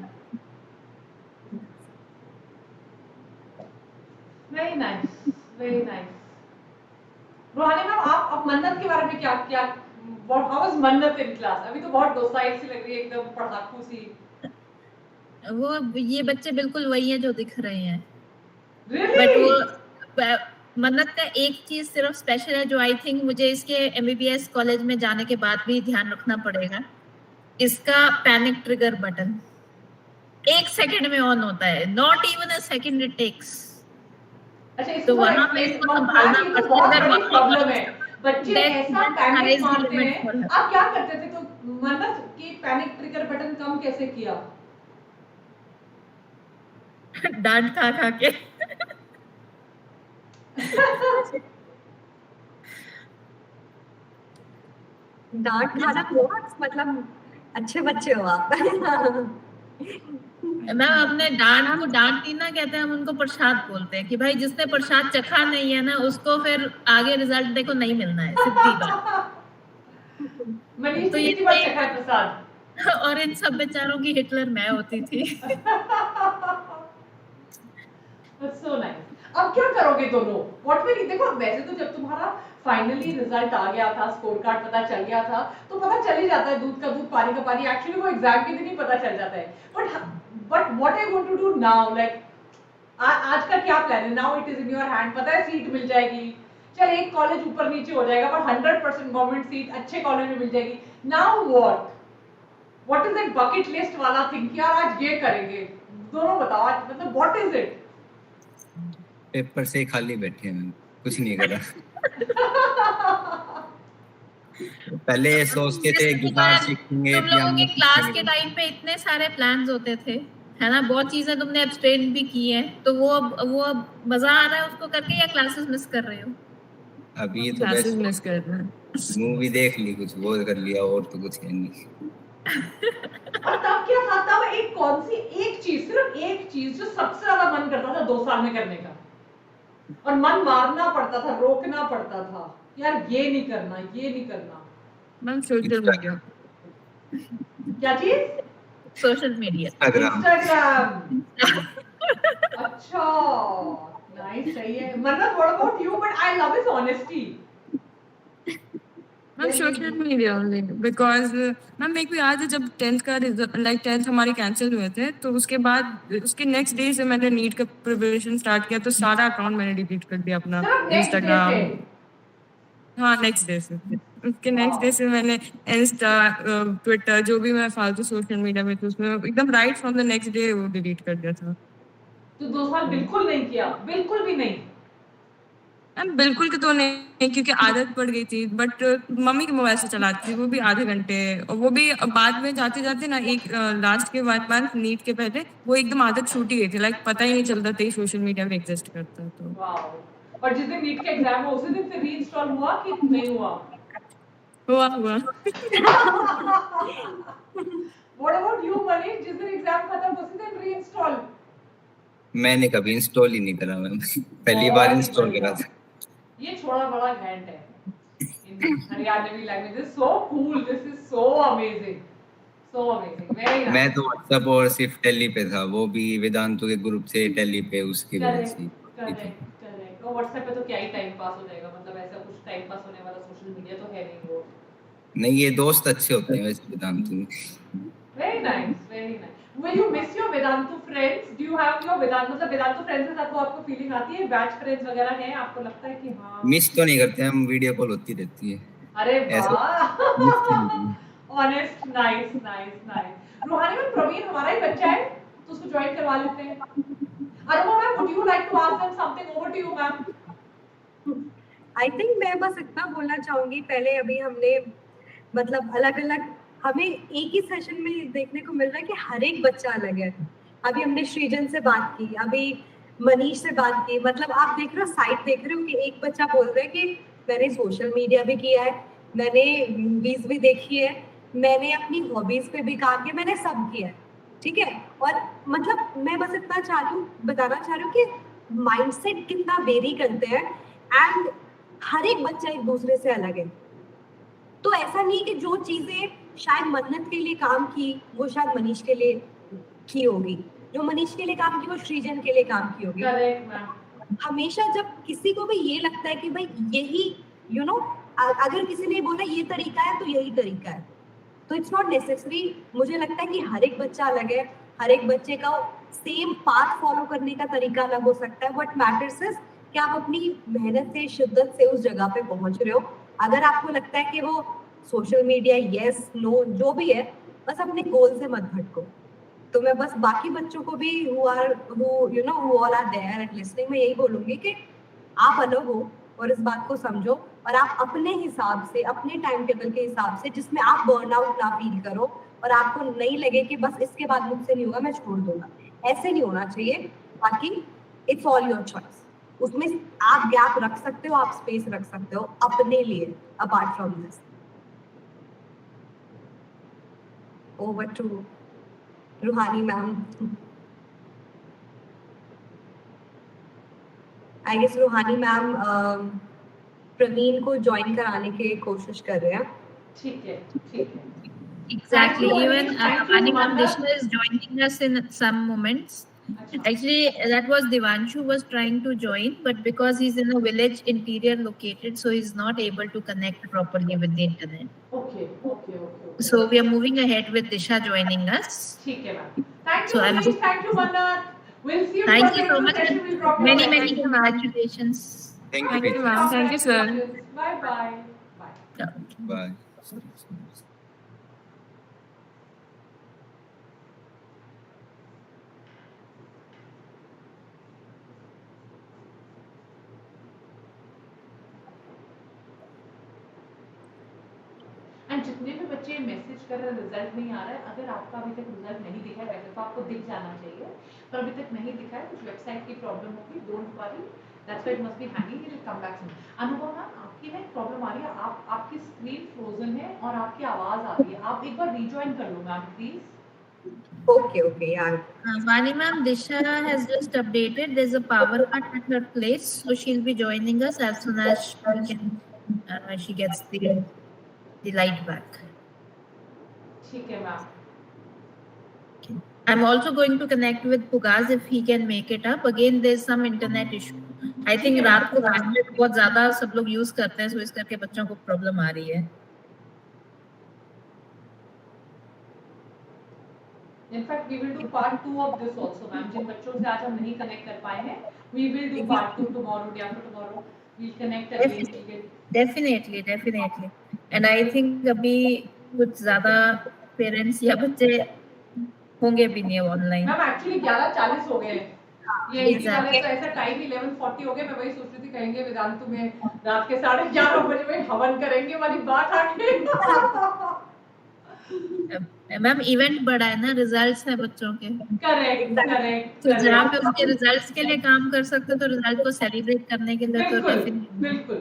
very nice, very nice. Rohani ma'am, आप मन्नत के बारे में क्या क्या हाउ वाज मन्नत इन क्लास? अभी तो बहुत डोसाइल सी लग रही है, एकदम पढ़ाकू सी। वो ये बच्चे बिल्कुल वही है जो दिख रहे हैं। Really? बट वो मन्नत का एक चीज सिर्फ स्पेशल है जो आई थिंक मुझे इसके एमबीबीएस कॉलेज में जाने के बाद भी ध्यान रखना पड़ेगा। इसका पैनिक ट्रिगर बटन 1 सेकंड में ऑन होता है, not even a second it takes. अच्छा, इसको तो थोड़ा वहां पे एक्सप्लेन। इसको मैम, संभालना ये तो पड़ता बहुत है। बड़ी अगर प्रॉब्लम है, बच्चे ऐसा पैनिक Sky is the मारते limit हैं। for her. आप क्या करते थे? तो मन्नत की पैनिक ट्रिगर बटन कम कैसे किया? डांट खा खा के। डांट खाना बहुत मतलब अच्छे बच्चे हो आप। मैम अपने डांट को डांट नहीं ना कहते हैं, हम उनको प्रसाद बोलते हैं कि भाई जिसने प्रसाद चखा नहीं है ना उसको फिर आगे रिजल्ट देखो नहीं मिलना है, सीधी बात। मनीष तो ने ये कितनी बार चखा है प्रसाद? और इन सब बेचारों की हिटलर मैं होती थी। That's so nice. अब क्या करोगे दोनों? What will you? देखो, वैसे तो जब तुम्हारा फाइनली रिजल्ट आ गया था, स्कोर कार्ड पता चल गया था, तो पता चल ही जाता है दूध का दूध पानी का पानी। एक्चुअली वो एग्जाम के दिन ही पता चल जाता है। But what are you going to do now? Like आज का क्या प्लान है? Now it is in your hand. पता है सीट मिल जाएगी, चल एक कॉलेज ऊपर नीचे हो जाएगा, पर 100% गवर्नमेंट सीट अच्छे कॉलेज में मिल जाएगी। Now what is that bucket list वाला थिंग? यार आज ये करेंगे, दोनों बताओ आज, मतलब व्हाट इज इट? पेपर से खाली बैठे हैं, कुछ नहीं करा। पहले सोचते थे गिटार सीखेंगे, तुम लोगों के क्लास के टाइम पे इतने सारे प्लान्स होते थे, है ना? बहुत चीजें तुमने एब्सटेन भी की है, तो वो अब मजा आ रहा है उसको करके, या क्लासेस मिस कर रहे हो? अभी तो क्लासेस मिस कर रहे हैं। मूवी देख ली, कुछ वो कर लिया, और तो कुछ है नहीं। और तब क्या था? तब एक कौन सी एक चीज, सिर्फ एक चीज जो सबसे ज्यादा मन करता था 2 साल में करने का, और मन मारना पड़ता था, रोकना पड़ता था, यार ये नहीं करना, ये नहीं करना। Ma'am social media. क्या चीज? Social media, Instagram. अच्छा, नाइस, सही है। मतलब what about you? But I love his honesty. Ma'am social media only because ma'am मेरे को याद है जब 10th का रिजल्ट, लाइक 10th हमारे कैंसिल हुए थे, तो उसके बाद उसके नेक्स्ट डे से मैंने नीट का प्रिपरेशन स्टार्ट किया, तो सारा अकाउंट मैंने डिलीट कर दिया अपना, इंस्टाग्राम। हाँ, नेक्स्ट डे से। उसके नेक्स्ट डे से मैंने इंस्टा, ट्विटर, जो भी मैं फालतू सोशल मीडिया में थी उसमें एकदम right from the next day वो डिलीट कर दिया था। तो 2 साल बिल्कुल नहीं किया? बिल्कुल भी नहीं? बिल्कुल कि तो नहीं, क्योंकि आदत पड़ गई थी, बट मम्मी के मोबाइल से चलाती थी, वो भी आधे घंटे, और वो भी बाद में जाते जाते ना, एक लास्ट के 1 मंथ नीट के पहले वो एकदम आदत छूट ही गई थी, लाइक पता ही नहीं चलता था सोशल मीडिया में एग्जिस्ट करता है। तो और जिस दिन नीट का एग्जाम हुआ उसी दिन फिर रीइंस्टॉल हुआ कि नहीं हुआ? हुआ। What about you, Manish? जिस दिन एग्जाम खत्म उसी दिन रीइंस्टॉल? मैंने कभी इंस्टॉल ही नहीं करा मैम, पहली बार इंस्टॉल करा था। ये छोड़ा बड़ा घैंट है। In Haryanvi language, this so cool, this is so amazing, so amazing, very nice. मैं तो व्हाट्सएप और सिर्फ टेली पे था, वो भी वेदांतु के ग्रुप से टेली पे, उसकी वजह से। करेक्ट। और व्हाट्सएप पे तो क्या ही टाइम पास हो जाएगा, मतलब ऐसा कुछ टाइम पास होने वाला सोशल मीडिया तो है नहीं वो। नहीं, ये दोस्त अच्छे होते हैं वैसे वेदांतु में। Very nice, very nice. Will you miss your Vedantu friends? Do you have your Vedantu, मतलब Vedantu friends के साथ तो आपको फीलिंग आती है? बैच फ्रेंड्स वगैरह हैं? आपको लगता है कि हाँ? मिस तो नहीं करते हम, वीडियो कॉल होती रहती है। अरे वाह, ऐसा ऑनेस्ट, नाइस नाइस नाइस। रूहानी मैम, प्रवीण हमारा ही बच्चा है, तो उसको ज्वाइन करवा लेते हैं। Aruna ma'am, would you like to ask them something? Over to you, ma'am. I think मैं बस इतना बोलना चाहूंगी, पहले अभी हमने मतलब अलग अलग, हमें एक ही सेशन में देखने को मिल रहा है कि हर एक बच्चा अलग है। अभी हमने सृजन से बात की, अभी मनीष से बात की, मतलब आप देख रहे हो, साइड देख रहे हो कि एक बच्चा बोल रहा है कि मैंने सोशल मीडिया भी किया है, मैंने मूवीज भी देखी है, मैंने अपनी हॉबीज पे भी काम किया, मैंने सब किया है, ठीक है। और मतलब मैं बस इतना बताना चाह रही हूँ कि माइंडसेट कितना वेरी करते हैं, एंड हर एक बच्चा एक दूसरे से अलग है। तो ऐसा नहीं कि जो चीजें शायद मन्नत के लिए काम की वो शायद मनीष के लिए की होगी, जो मनीष के लिए काम की वो सृजन के लिए काम की होगी। Correct ma'am. हमेशा जब किसी को भी ये लगता है कि भाई यही you know, अगर किसी ने बोला ये तरीका है तो यही तरीका है, तो इट्स नॉट नेसेसरी. मुझे लगता है कि हर एक बच्चा अलग है, हर एक बच्चे का सेम पाथ फॉलो करने का तरीका अलग हो सकता है. व्हाट मैटर्स इज कि आप अपनी मेहनत से, शिद्दत से उस जगह पे पहुंच रहे हो. अगर आपको लगता है कि वो सोशल मीडिया यस नो जो भी है, बस अपने गोल से मत भटको. तो मैं बस बाकी बच्चों को भी who all are there and listening, मैं यही बोलूंगी कि आप अलग हो और इस बात को समझो, और आप अपने हिसाब से, अपने टाइम टेबल के हिसाब से, जिसमें आप बर्नआउट ना फील करो और आपको नहीं लगे कि बस इसके बाद मुझसे नहीं होगा, मैं छोड़ दूंगा. ऐसे नहीं होना चाहिए. बाकी इट्स ऑल योर चॉइस. उसमें आप गैप रख सकते हो, आप स्पेस रख सकते हो अपने लिए apart from this. Over to Ruhani ma'am. I guess Ruhani ma'am Praveen को ज्वाइन कराने की कोशिश कर रहे हैं. ठीक है, ठीक है. Exactly. Thank you, Even Anish. Thank you, Anima Amanda. Dishna is joining us in some moments. Actually, that was Devanshu was trying to join, but because he's in a village interior located, so he's not able to connect properly with the internet. Okay, okay, okay. So we are moving ahead with Disha joining us. ठीक है ma'am. Thank So you, I'm Anish. just- Thank you, Manat. We'll see you Thank for you the so next much. session. We'll drop your Many, message. many congratulations. Thank Thank you. you, ma'am. Thank you, sir. Bye bye. Bye. Yeah. Bye. And जितने भी बच्चे message कर रहे हैं result नहीं आ रहा है, अगर आपका अभी तक रिजल्ट नहीं दिखा है, वैसे तो आपको दिख जाना चाहिए, पर अभी तक नहीं दिखा है, कुछ वेबसाइट की प्रॉब्लम होगी, don't worry, that's why it must be hanging, it will come back soon. अनुभव मैम, आपकी ना प्रॉब्लम आ रही है, आपकी स्क्रीन फ्रोजन है और आपकी आवाज आ रही है, आप एक बार रीजॉइन कर लो ma'am please. Okay, yeah. Vani ma'am, Disha has just updated. There's a power cut at her place, so she'll be joining us as soon as she gets the light back. ठीक है ma'am. I'm also going to connect with Pugaz if he can make it up. Again, there's some internet issue. I think रात को बहुत ज़्यादा सब लोग use करते हैं, so इस करके बच्चों को problem आ रही है. In fact, we will do part 2 of this also, ma'am. जिन बच्चों से आज हम नहीं connect कर पाए हैं, we will do part 2 tomorrow, day after tomorrow. We'll connect again. Definitely. And I think अभी कुछ ज़्यादा parents या बच्चे होंगे भी नहीं online. मैम एक्चुअली 11:40 हो गए हैं. ये एनटी वाले Exactly. तो ऐसा टाइम 11:40 हो गया. मैं वही सोच रही थी कहेंगे वेदांतु में रात के 11:30 बजे में हवन करेंगे वाली बात आ गई. मैम इवेंट बड़ा है ना, रिजल्ट्स है बच्चों के. करेक्ट. तो जहाँ पे उसके रिजल्ट्स के लिए काम कर सकते हो, तो रिजल्ट को सेलिब्रेट करने के लिए तो बिल्कुल.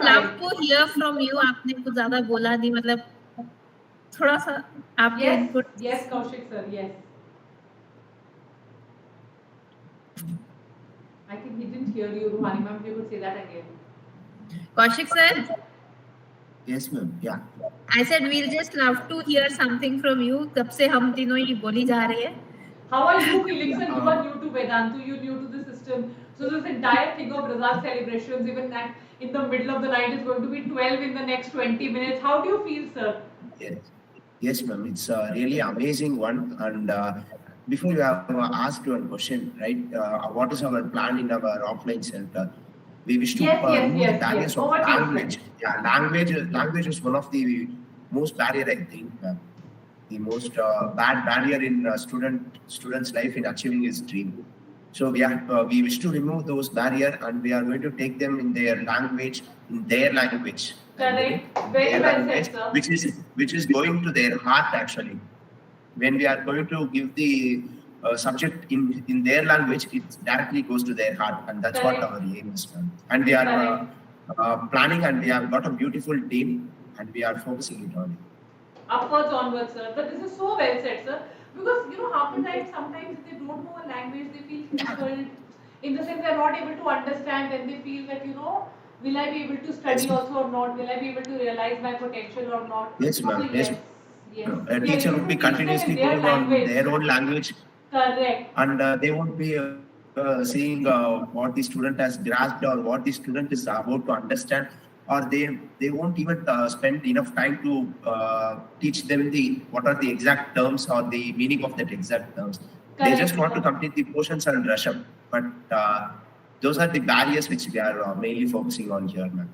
Love to hear from you. आपने कुछ ज्यादा बोला नहीं, मतलब थोड़ा सा आपके input. Yes Kaushik sir, yes. I think he didn't hear you, Ruhani ma'am. You could say that again. Kaushik sir. Yes, ma'am. Yeah. I said we'll just love to hear something from you. तब से हम तीनों ये बोली जा रही है. How are you feeling, sir? You are new to Vedantu. You're new to the system. So this entire thing of result celebrations, even that in the middle of the night is going to be 12 in the next 20 minutes. How do you feel, sir? Yes, ma'am. It's a really amazing one. And before you have asked one question, right? What is our plan in our offline center? We wish to remove the barriers of language. Yeah, language is one of the most barrier, I think. The most bad barrier in student's life in achieving his dream. So we wish to remove those barrier, and we are going to take them in their language. Correct. Very well said, sir. Which is going to their heart actually. When we are going to give the subject in their language, it directly goes to their heart, and that's what our aim is. And we are planning, and we have got a beautiful team, and we are focusing it on it. Upwards, onwards, sir. But this is so well said, sir. Because half the time, sometimes if they don't know a language, they feel difficult. In the sense, they are not able to understand, and they feel that will I be able to study also or not? Will I be able to realize my potential or not? Yes, ma'am. Yes. A teacher would be continuously going on their own language. Correct. And they won't be seeing what the student has grasped or what the student is about to understand, or they won't even spend enough time to teach them what are the exact terms or the meaning of that exact terms. They just want to complete the portions and rush up. But those are the barriers which we are mainly focusing on here, ma'am.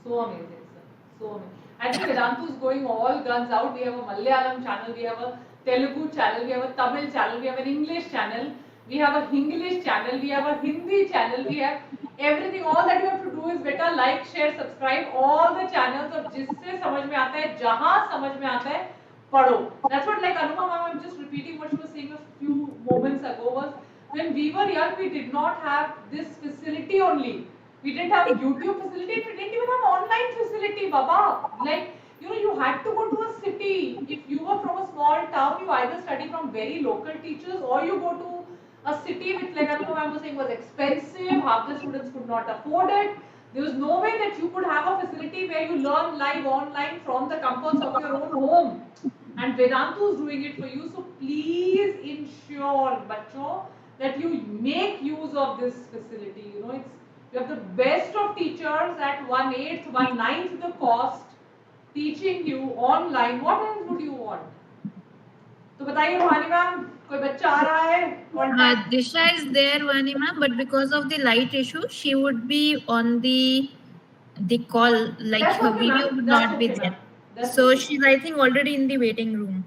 So amazing, sir. So amazing. I think Vedantu is going all guns out. We have a Malayalam channel, we have a Telugu channel, we have a Tamil channel, we have an English channel, we have a Hinglish channel, we have a Hindi channel, we have everything. All that you have to do is better like, share, subscribe all the channels of जिससे समझ में आता है, जहाँ समझ में आता है, पढ़ो. That's what, like Anuma ma'am, I'm just repeating what she was saying a few moments ago, was when we were young, we did not have this facility only. We didn't have YouTube facility, we didn't even have online facility, Baba. Like, you know, you had to go to a city. If you were from a small town, you either study from very local teachers or you go to a city which, like I was saying, was expensive. Half the students could not afford it. There was no way that you could have a facility where you learn live online from the comforts of your own home. And Vedantu is doing it for you. So please ensure, bachcho, that you make use of this facility. You know, you have the best of teachers at 1/8, 1/9 the cost, teaching you online. What else would you want? तो बताइए रुहानी ma'am, कोई बच्चा आ रहा है? Disha is there, Vani ma'am, but because of the light issue, she would be on the call, like That's her okay, video ma'am. would That's not be okay, there. ma'am. So okay. she's, I think, already in the waiting room.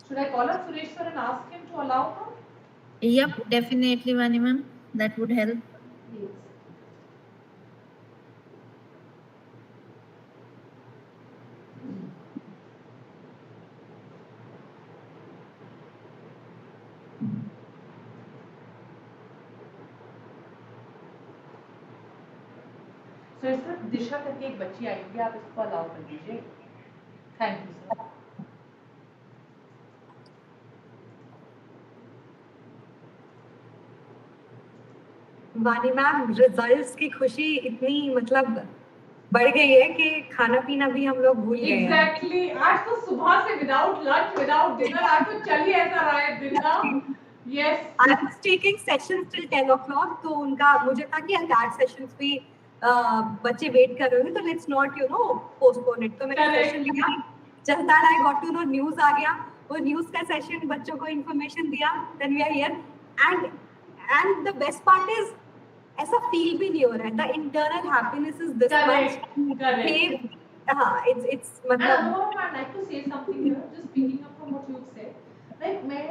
Should I call up Suresh sir and ask him to allow her? Yep, definitely, Vani ma'am. That would help. Yes. So sir Disha करके एक बच्ची आई होगी, आप इसको allow कर दीजिए. Thank you sir. वानी ma'am, results की खुशी इतनी मतलब बढ़ गई है कि खाना पीना भी हम लोग भूल गए हैं. एग्जैक्टली. आज तो सुबह से विदाउट लंच, विदाउट डिनर, आज तो चल ही ऐसा रहा है दिन ना. Yes, I was taking sessions till 10 o'clock, तो उनका मुझे था कि दैट सेशंस भी बच्चे वेट कर रहे होंगे, तो लेट्स नॉट पोस्टपोन इट. तो मैंने सेशन लिया, चलता रहा, गॉट टू नो न्यूज़ आ गया, वो न्यूज़ का सेशन बच्चों को इंफॉर्मेशन दिया, then we are here. And the best part is ऐसा फील भी नहीं हो रहा है. The internal happiness is this much. हाँ, it's मतलब. I'd like to say something here, just picking up from what you said. Like मैं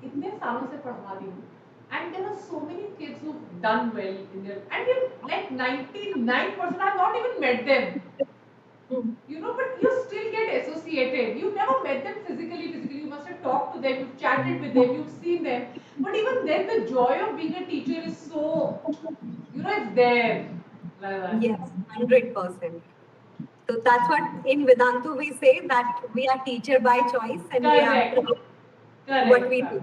इतने सालों से पढ़ा रही हूँ, and there are so many kids who've done well in their, and like 99% I've not even met them. You know, but you still get associated. You've never met them physically. You must have talked to them, you've chatted with them, you've seen them. But even then, the joy of being a teacher is so, you know, it's there. Yes, 100%. So that's what in Vedantu we say, that we are teacher by choice, and Correct. we are what we do.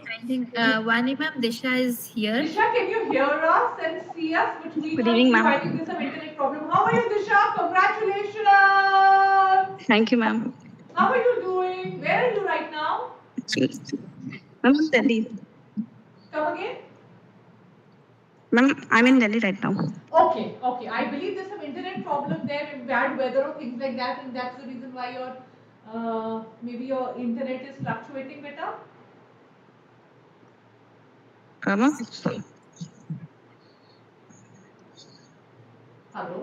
I think Vani ma'am, Disha is here. Disha, can you hear us and see us? Which we Good evening, ma'am. I think there's some internet problem. How are you, Disha? Congratulations. Thank you, ma'am. How are you doing? Where are you right now? I'm in Delhi. Come again? Ma'am, I'm in Delhi right now. Okay. I believe there's some internet problem there, and bad weather or things like that, and that's the reason why your maybe your internet is fluctuating better. Ma'am. Hello.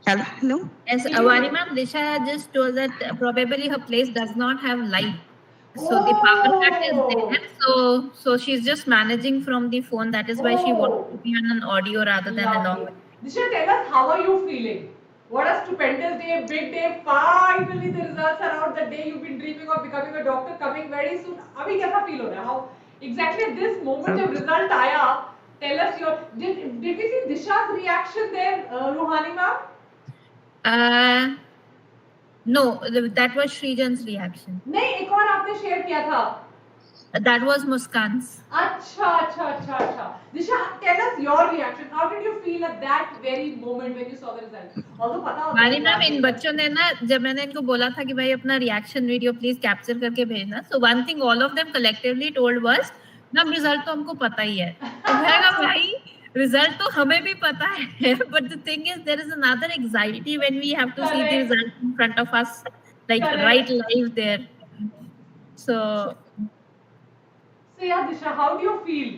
Hello. Yes, Vani ma'am, Disha just told that probably her place does not have light. So the power cut is there. So she's just managing from the phone. That is why she wanted to be on an audio rather than an audio. Disha, tell us, how are you feeling? What a stupendous day, big day. Finally, the results are out. The day you've been dreaming of becoming a doctor coming very soon. Abhi kaisa feel ho raha hai? How exactly at this moment of result aaya? Tell us your. Did we see Disha's reaction there, Ruhani ma'am? No, that was Srijan's reaction. नहीं, एक और आपने share किया था. That was Muskan's. अच्छा. Disha, tell us your reaction. How did you feel at that very moment when you saw the result? Although पता होता है. वानी मैम, इन बच्चों ने ना, जब मैंने इनको बोला था कि भाई अपना रिएक्शन वीडियो प्लीज कैप्चर करके भेजना, so one thing all of them collectively told was, ma'am result तो हमको पता ही है। तो मैं कहा भाई रिजल्ट तो हमें भी पता है, but the thing is there is another anxiety when we have to see the result in front of us, like right live there. So yeah, Disha, how do you feel?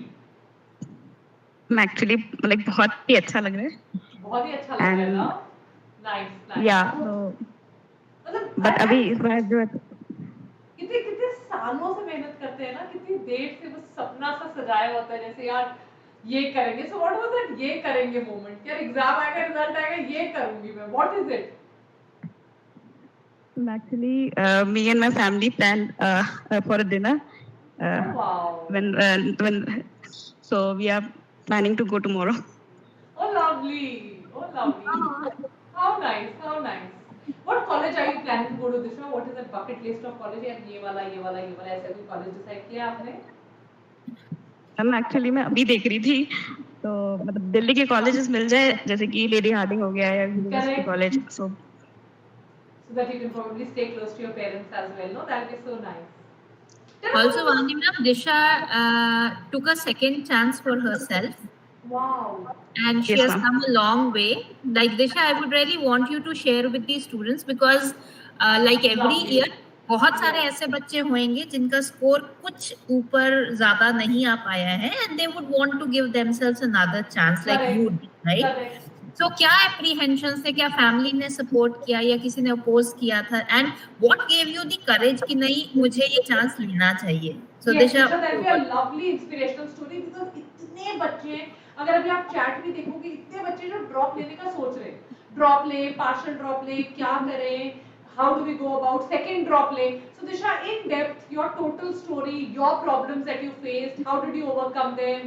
मैं actually like बहुत ही अच्छा लग रहा है। बहुत ही अच्छा लग रहा है ना। Nice nice. या मतलब बट अभी इस बार जो है कितने कितने सालों से मेहनत करते हैं ना, कितनी देर से बस सपना सा सजाया होता है जैसे यार ये करेंगे। सो व्हाट वाज दैट ये करेंगे मोमेंट? यार एग्जाम आएगा, रिजल्ट आएगा, ये करूंगी मैं। What is it? actually me and my family planned for a dinner Oh wow. when so we are planning to go tomorrow. Oh lovely. Oh lovely. How nice. How nice. What college are you planning to go to, Disha? What is the bucket list of college? यार ये वाला ये वाला ये वाला ऐसा कोई college decide किया आपने? हम एक्चुअली मैं अभी देख रही थी तो मतलब दिल्ली के कॉलेजेस मिल जाए जैसे कि लेडी हार्डिंग हो गया या university college, so that you can probably stay close to your parents as well. No, that is so nice. Also, Vandana, Disha took a second chance for herself. Wow. And she has come a long way. Like Disha, I would really want you to share with the students because like every year बहुत सारे ऐसे बच्चे होंगे जिनका score कुछ ऊपर ज्यादा नहीं आ पाया है and they would want to give themselves another chance like you did, right? So क्या apprehensions थे, क्या फैमिली ने सपोर्ट किया या किसी ने अपोज किया था, and what gave you the courage कि नहीं मुझे ये चांस लेना चाहिए? So Disha, that be a lovely inspirational story because इतने बच्चे, अगर अभी आप चैट भी देखोगे, इतने बच्चे जो ड्रॉप लेने का सोच रहे हैं, ड्रॉप ले, पार्शियल ड्रॉप ले, क्या करें, how do we go about second drop ले. So Disha, in depth your total story, your problems that you faced, how did you overcome them,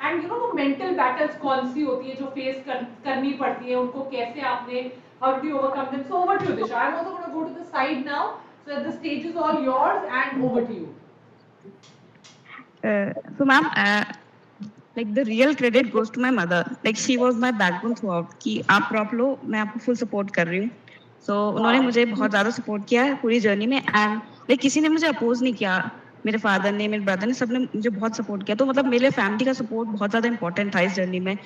and you know वो mental battles कौन सी होती है जो face करनी पड़ती है, उनको कैसे आपने, how did you overcome them? So over to you, Disha. I'm also going to go to the side now, so that the stage is all yours, and over to you. So ma'am, like the real credit goes to my mother. Like she was my backbone throughout कि आप drop लो, मैं आपको full support कर रही हूँ. So उन्होंने मुझे बहुत ज़्यादा सपोर्ट किया है पूरी जर्नी में एंड लाइक किसी ने मुझे अपोज नहीं किया. मेरे फादर ने, मेरे ब्रदर ने, सबने मुझे बहुत सपोर्ट किया. तो मतलब मेरे फैमिली का सपोर्ट बहुत ज़्यादा इंपॉर्टेंट था इस जर्नी में.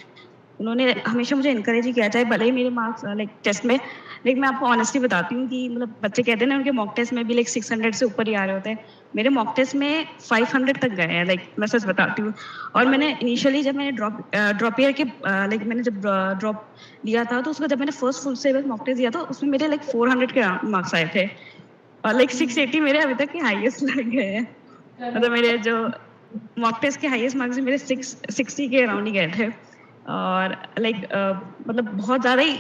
उन्होंने हमेशा मुझे इनकरेज ही किया, चाहे भले ही मेरे मार्क्स लाइक टेस्ट में, लेकिन मैं आपको ऑनेस्टली बताती हूँ कि मतलब बच्चे कहते हैं ना उनके मॉक टेस्ट में भी लाइक 600 से ऊपर ही आ रहे होते हैं. मेरे मॉक टेस्ट में 500 तक गए हैं, लाइक मैं सच बताती हूँ. और मैंने इनिशियली जब मैंने ड्रॉप ईयर के लाइक मैंने जब ड्रॉप लिया था तो उसको जब मैंने first full syllabus mock test दिया था उसमें मेरे लाइक 400 के मार्क्स आए थे और लाइक 680 मेरे अभी तक के हाईएस्ट लग गए हैं. मतलब मेरे जो मॉक टेस्ट के हाईएस्ट मार्क्स मेरे 660 के अराउंड ही गए थे. और लाइक मतलब बहुत ज़्यादा ही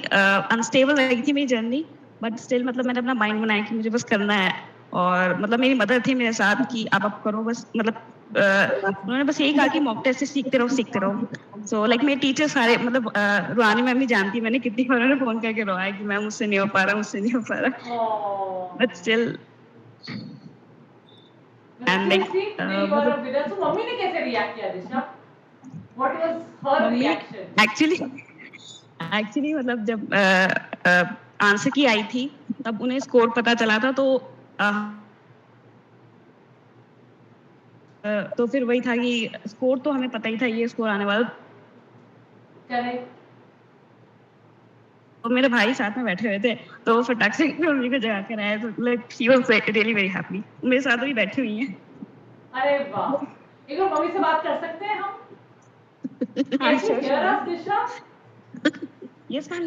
अनस्टेबल लगी थी मेरी जर्नी, बट स्टिल मतलब मैंने अपना माइंड बनाया कि मुझे बस करना है. और मतलब मेरी मदर थी मेरे साथ कि आप करो बस. मतलब उन्होंने बस यही कहा कि मॉक टेस्ट से सीखते रहो. सो लाइक मेरे टीचर सारे मतलब रुहानी मैम भी जानती, मैंने कितनी बार उन्होंने फोन करके रोया कि मैम मुझसे नहीं हो पा रहा, बट स्टिल एंड लाइक तो मम्मी ने कैसे रिएक्ट किया दिशा? What was her reaction? Actually मतलब जब आंसर की आई थी तब उन्हें स्कोर पता चला था तो फिर वही था कि स्कोर तो हमें पता ही था ये स्कोर आने वाला. करेक्ट. तो मेरे भाई साथ में बैठे हुए थे तो वो फटाक से मम्मी को जगा कर आया. तो like she was really very happy. मेरे साथ भी बैठी हुई हैं. अरे वाह. एक बार मम्मी से बात कर सकते हैं हम? Yes ma'am.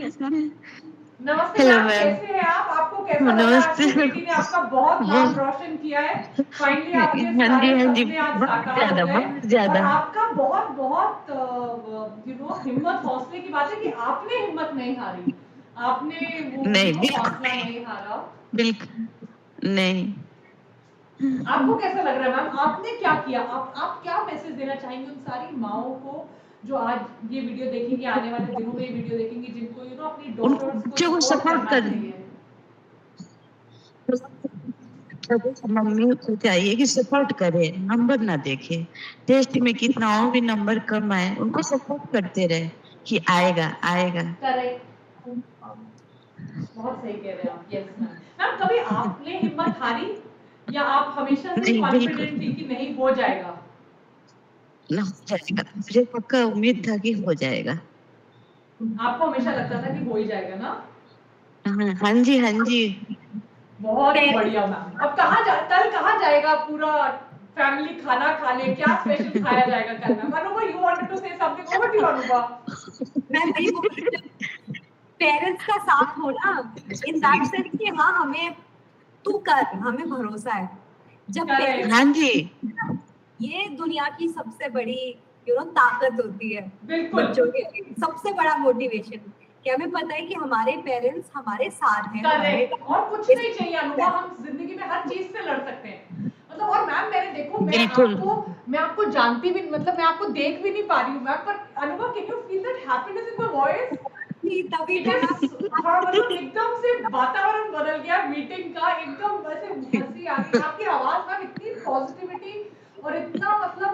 नमस्ते मैम, कैसे हैं आप? आपको कैसा लगा आपकी बेटी ने आपका बहुत नाम रोशन किया है? फाइनली आपके सारे सपने आज साकार हो गए. और आपका बहुत बहुत यू नो हिम्मत, हौसले की बात है कि आपने हिम्मत नहीं हारी, आपने वो हौसला नहीं हारा. बिल्कुल नहीं. आपको कैसा लग रहा है मैम? आपने क्या किया? आप क्या मैसेज देना चाहेंगे उन सारी माओं को जो आज ये वीडियो देखेंगे, आने वाले दिनों में ये वीडियो देखेंगे, जिनको यू नो अपनी डॉटर्स को सपोर्ट करना चाहिए? मम्मी को चाहिए कि सपोर्ट करे, नंबर ना देखे. टेस्ट में कितना हो भी नंबर कम आए, उनको सपोर्ट करते रहे कि आएगा. करेक्ट. बहुत सही कह रहे हैं आप. Yes ma'am. मैम कभी आपने हिम्मत हारी या आप हमेशा से कॉन्फिडेंट थी कि नहीं हो जाएगा? ना हो जाएगा, मुझे पक्का उम्मीद था कि हो जाएगा। आपको हमेशा लगता था कि हो ही जाएगा ना? हाँ जी, हाँ जी। बहुत बढ़िया मैम। अब कल कहाँ जाएगा पूरा फैमिली खाना खाने? क्या स्पेशल खाया जाएगा कल ma'am? Anubha, you wanted to say something? Over to you, Anubha. मैं वही बोल रही हूँ, पेरेंट्स का साथ होना इन दैट सेंस कि हाँ हमें तू कर, हमें भरोसा है। जब Correct. हाँ जी, ये दुनिया की सबसे बड़ी ताकत होती है बिल्कुल। बच्चों के लिए, सबसे बड़ा मोटिवेशन कि हमें पता है कि हमारे पेरेंट्स हमारे साथ हैं। करेक्ट। और कुछ नहीं चाहिए अनुभव, हम जिंदगी में हर चीज से लड़ सकते हैं। मतलब और मैम मैंने देखो, मैं आपको जानती भी, मतलब मैं आपको देख भी नहीं पा रही हूँ मैम, पर अनुभव, can you feel that happiness in the voice? तभी हाँ, मतलब एकदम से वातावरण बदल गया मीटिंग का, एकदम वैसे हंसी आ गई। आपकी आवाज मैम इतनी पॉजिटिविटी और इतना मतलब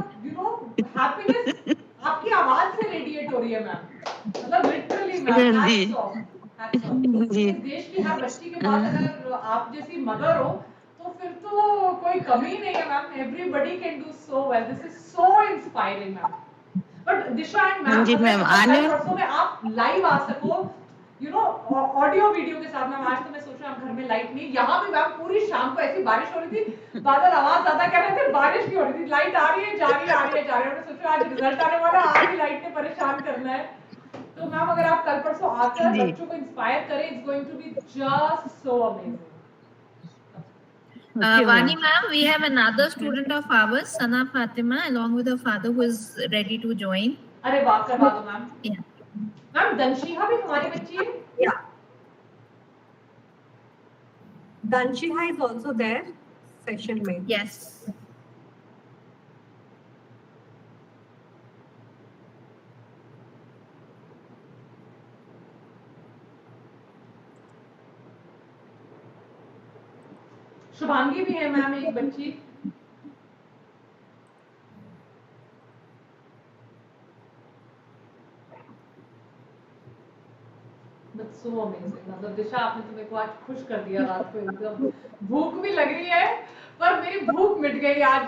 हैप्पीनेस आपकी आवाज से रेडिएट हो रही है मैम। मतलब literally ma'am, hats off, hats off. इस देश की हर बच्ची के पास अगर आप जैसी मदर हो तो फिर तो कोई कमी नहीं है ma'am. Everybody can do so well. This is so inspiring ma'am. But Disha and ma'am, अगर कल परसों में आप लाइव आ सको, ऑडियो वीडियो के साथ मैम। आज तो मैं सोच रहा हूँ घर में लाइट नहीं, यहाँ भी मैम पूरी शाम को ऐसी बारिश हो रही थी, बादल आवाज ज्यादा कह रहे थे, बारिश नहीं हो रही थी, लाइट आ रही है जा रही है, आ रही है जा रही है। मैं सोच रहा हूँ आज रिजल्ट आने वाला, आज ही लाइट ने परेशान करना है। तो मैम अगर आप कल परसों आकर बच्चों को इंस्पायर करें, it's going to be just so amazing. Vani ma'am, we have another student of ours, Sana Fatima, along with her father, who is ready to join. अरे वाह, करवा दो मैम। मैम दंशिहा भी हमारी बच्ची है? Yeah. Danshiha is also there session में। Yes. Shubhangi भी है मैम, एक बच्ची। That's so amazing। मतलब दिशा, आपने तो मेरे को आज खुश कर दिया रात को एकदम। भूख भी लग रही है, पर मेरी भूख मिट गई आज।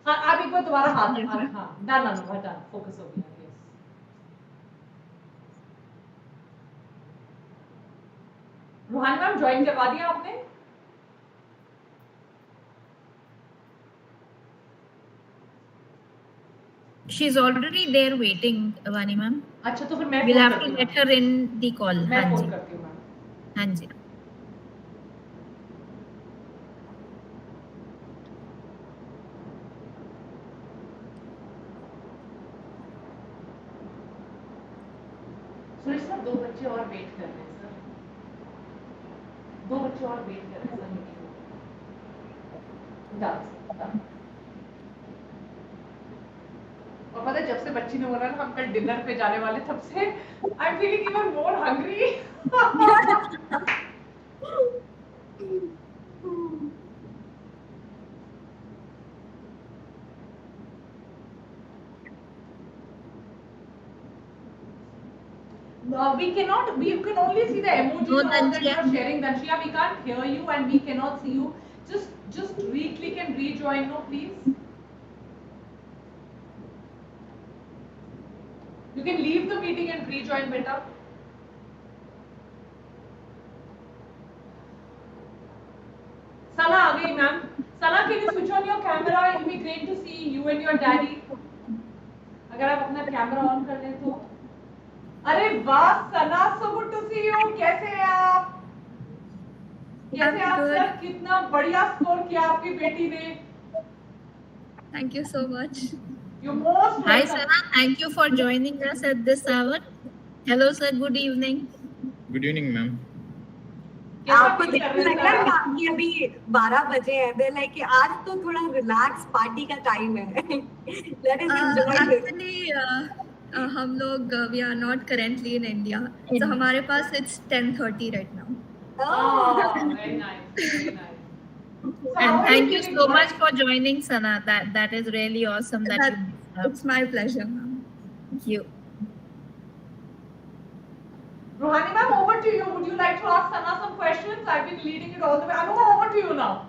हाँ, आप एक बार दोबारा हाथ, हाँ डन, फोकस हो गया। रूहानी मैम ज्वाइन करवा दिया आपने? She's already there waiting, Vani ma'am. अच्छा, तो फिर मैं we'll have to let her in the call। मैं फोन करती हूँ मैम। हाँ जी। सुरेश सर, 2 बच्चे और वेट कर रहे हैं सर, 2 बच्चे और वेट कर रहे हैं सर मीटिंग में। और पता है, जब से बच्ची ने बोला ना हम कल डिनर पे जाने वाले, तब से I am feeling even more hungry. We can only see the emojis that you are sharing, Danshiya. We can't hear you and we cannot see you. Just re-click and rejoin, no please. You can leave the meeting and rejoin, beta. Sana आ गई ma'am. Sana, can you switch on your camera? It will be great to see you and your daddy. अगर आप अपना camera on कर लें तो। अरे वाह सना, so good to see you। कैसे हैं आप? कैसे आप सर? कितना बढ़िया स्कोर किया आपकी बेटी ने। Thank you so much। You're most welcome। Hi Sana, thank you for joining us at this hour। Hello sir, good evening। Good evening ma'am। आपको देखने लग रहा है कि अभी 12 बजे हैं, दे लाइक कि आज तो थोड़ा रिलैक्स पार्टी का टाइम है। Let us enjoy. एक्चुअली हम लोग we are not currently in India, तो हमारे पास it's 10:30 right now. Very nice, very nice। And thank you so much for joining, Sana. That is really awesome that you It's my pleasure, ma'am। Thank you। Ruhani ma'am, over to you। Would you like to ask Sana some questions? I've been leading it all the way। Anuma, over to you now।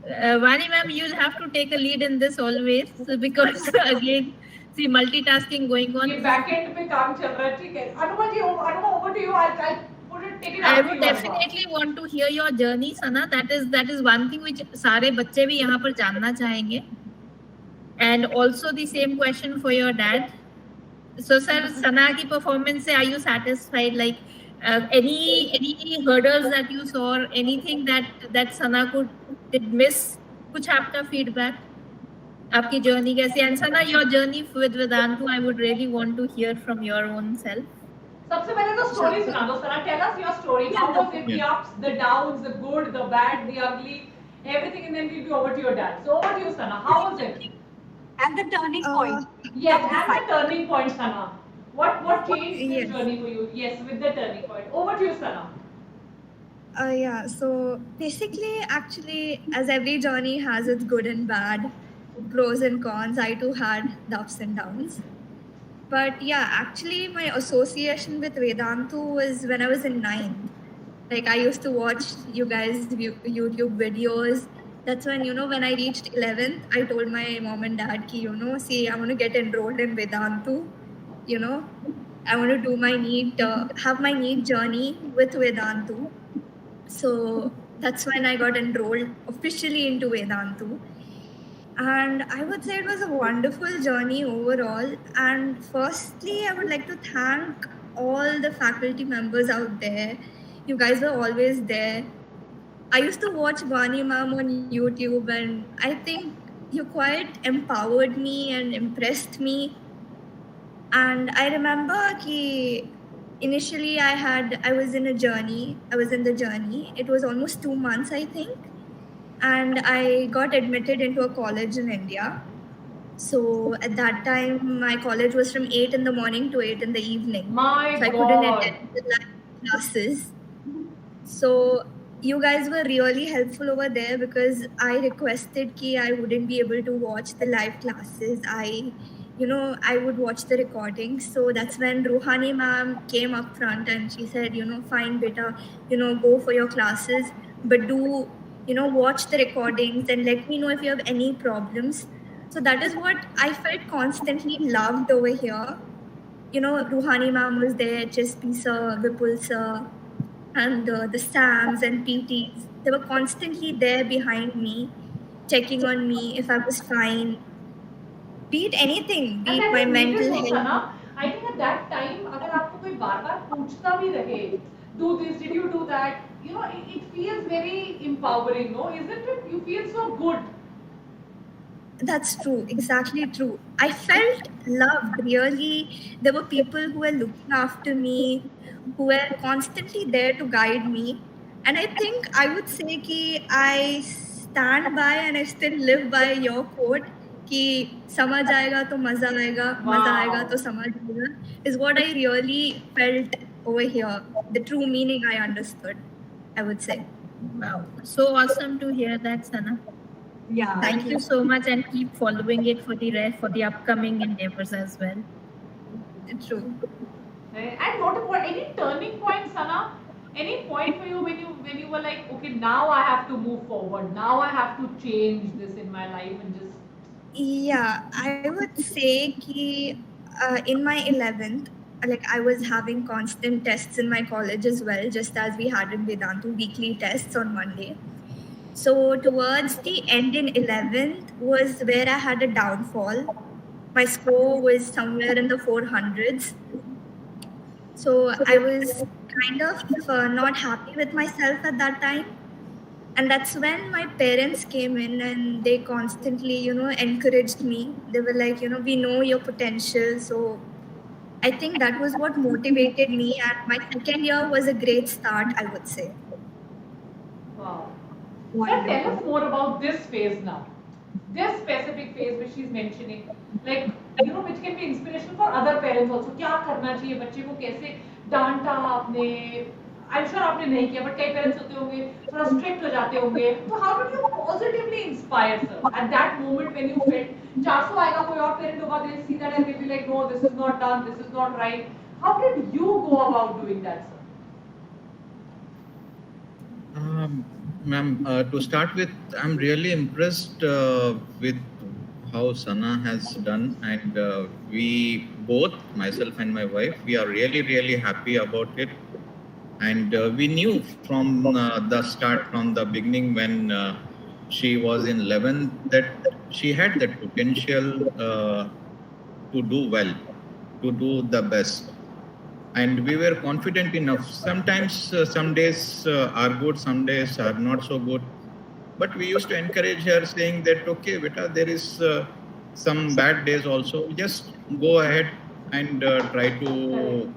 Vani ma'am, you'll have to take a lead in this always because again, see multitasking going on. ये back end पे काम चल रहा है, ठीक है? Anuma ji, Anuma, over to you. I'll put it, take it I after would you, Anuma. definitely want to hear your journey, Sana. That is one thing which सारे बच्चे भी यहाँ पर जानना चाहेंगे. And also the same question for your dad. So, sir, Sana की performance से are you satisfied? Like any hurdles that you saw, or anything that Sana did miss? कुछ आपका feedback? आपकी journey कैसी? And Sana, your journey with Vedantu, I would really want to hear from your own self. सबसे पहले तो story सुना दो, Sana. Tell us your story. How was it? The ups, the downs, the good, the bad, the ugly, everything, and then we'll be over to your dad. So over to you, Sana. How was it? And the turning point. Yes, and the turning point, Sana. What changed this journey for you? Yes, with the turning point. Over to you, Sana. Yeah, so basically, actually, as every journey has its good and bad, pros and cons, I too had the ups and downs. But yeah, actually, my association with Vedantu was when I was in 9th. Like, I used to watch you guys' YouTube videos. That's when, when I reached 11th, I told my mom and dad, see, I want to get enrolled in Vedantu. I want to do my NEET, have my NEET journey with Vedantu. So that's when I got enrolled officially into Vedantu. And I would say it was a wonderful journey overall. And firstly, I would like to thank all the faculty members out there. You guys were always there. I used to watch Vani ma'am on YouTube, and I think you quite empowered me and impressed me. And I remember initially I was in the journey. It was almost 2 months, I think. And I got admitted into a college in India. So at that time, my college was from 8 in the morning to 8 in the evening. So I couldn't attend the live classes. So you guys were really helpful over there because I requested I wouldn't be able to watch the live classes. I would watch the recordings. So that's when Ruhani ma'am came up front and she said, fine, beta, go for your classes, but do, watch the recordings and let me know if you have any problems. So that is what I felt constantly loved over here. Ruhani ma'am was there, HSP sir, Vipul sir, and the Sams and PTs. They were constantly there behind me, checking on me if I was fine. Be it anything, be it my mental health. I think at that time, अगर आपको कोई बार-बार पूछता भी रहे, do this, did you do that? It feels very empowering, no? Isn't it? You feel so good. That's true, exactly true. I felt loved, really. There were people who were looking after me, who were constantly there to guide me. And I think I would say I stand by and I still live by your quote, कि समझ आएगा तो मजा आएगा, मजा आएगा तो समझ आएगा, is what I really felt over here. The true meaning I understood, I would say. Wow, so awesome to hear that, Sana. Yeah. Thank you so much, and keep following it for the upcoming endeavors as well. True. And what about any turning point, Sana? Any point for you when you were like, okay, now I have to move forward. Now I have to change this in my life and just. Yeah, I would say in my 11th, like I was having constant tests in my college as well, just as we had in Vedantu, weekly tests on Monday. So towards the end in 11th was where I had a downfall. My score was somewhere in the 400s. So I was kind of not happy with myself at that time. And that's when my parents came in and they constantly, encouraged me. They were like, we know your potential. So I think that was what motivated me. And my second year was a great start, I would say. Wow. Now tell us more about this phase now. This specific phase which she's mentioning. Like, which can be inspirational for other parents also. क्या करना चाहिए बच्चे को कैसे डांटा आपने I'm sure आपने नहीं किया, but कई parents होते होंगे थोड़ा strict हो जाते होंगे. So how did you positively inspire sir at that moment when you felt 400 आएगा कोई और parent होगा, they'll see that and they'll be like, no, this is not done, this is not right. How did you go about doing that, sir? Ma'am, to start with, I'm really impressed with how Sana has done, and we both, myself and my wife, we are really, really happy about it. And we knew from the start, from the beginning, when she was in 11th, that she had that potential to do well, to do the best. And we were confident enough. Sometimes some days are good, some days are not so good. But we used to encourage her, saying that, okay, beta, there is some bad days also. Just go ahead and try to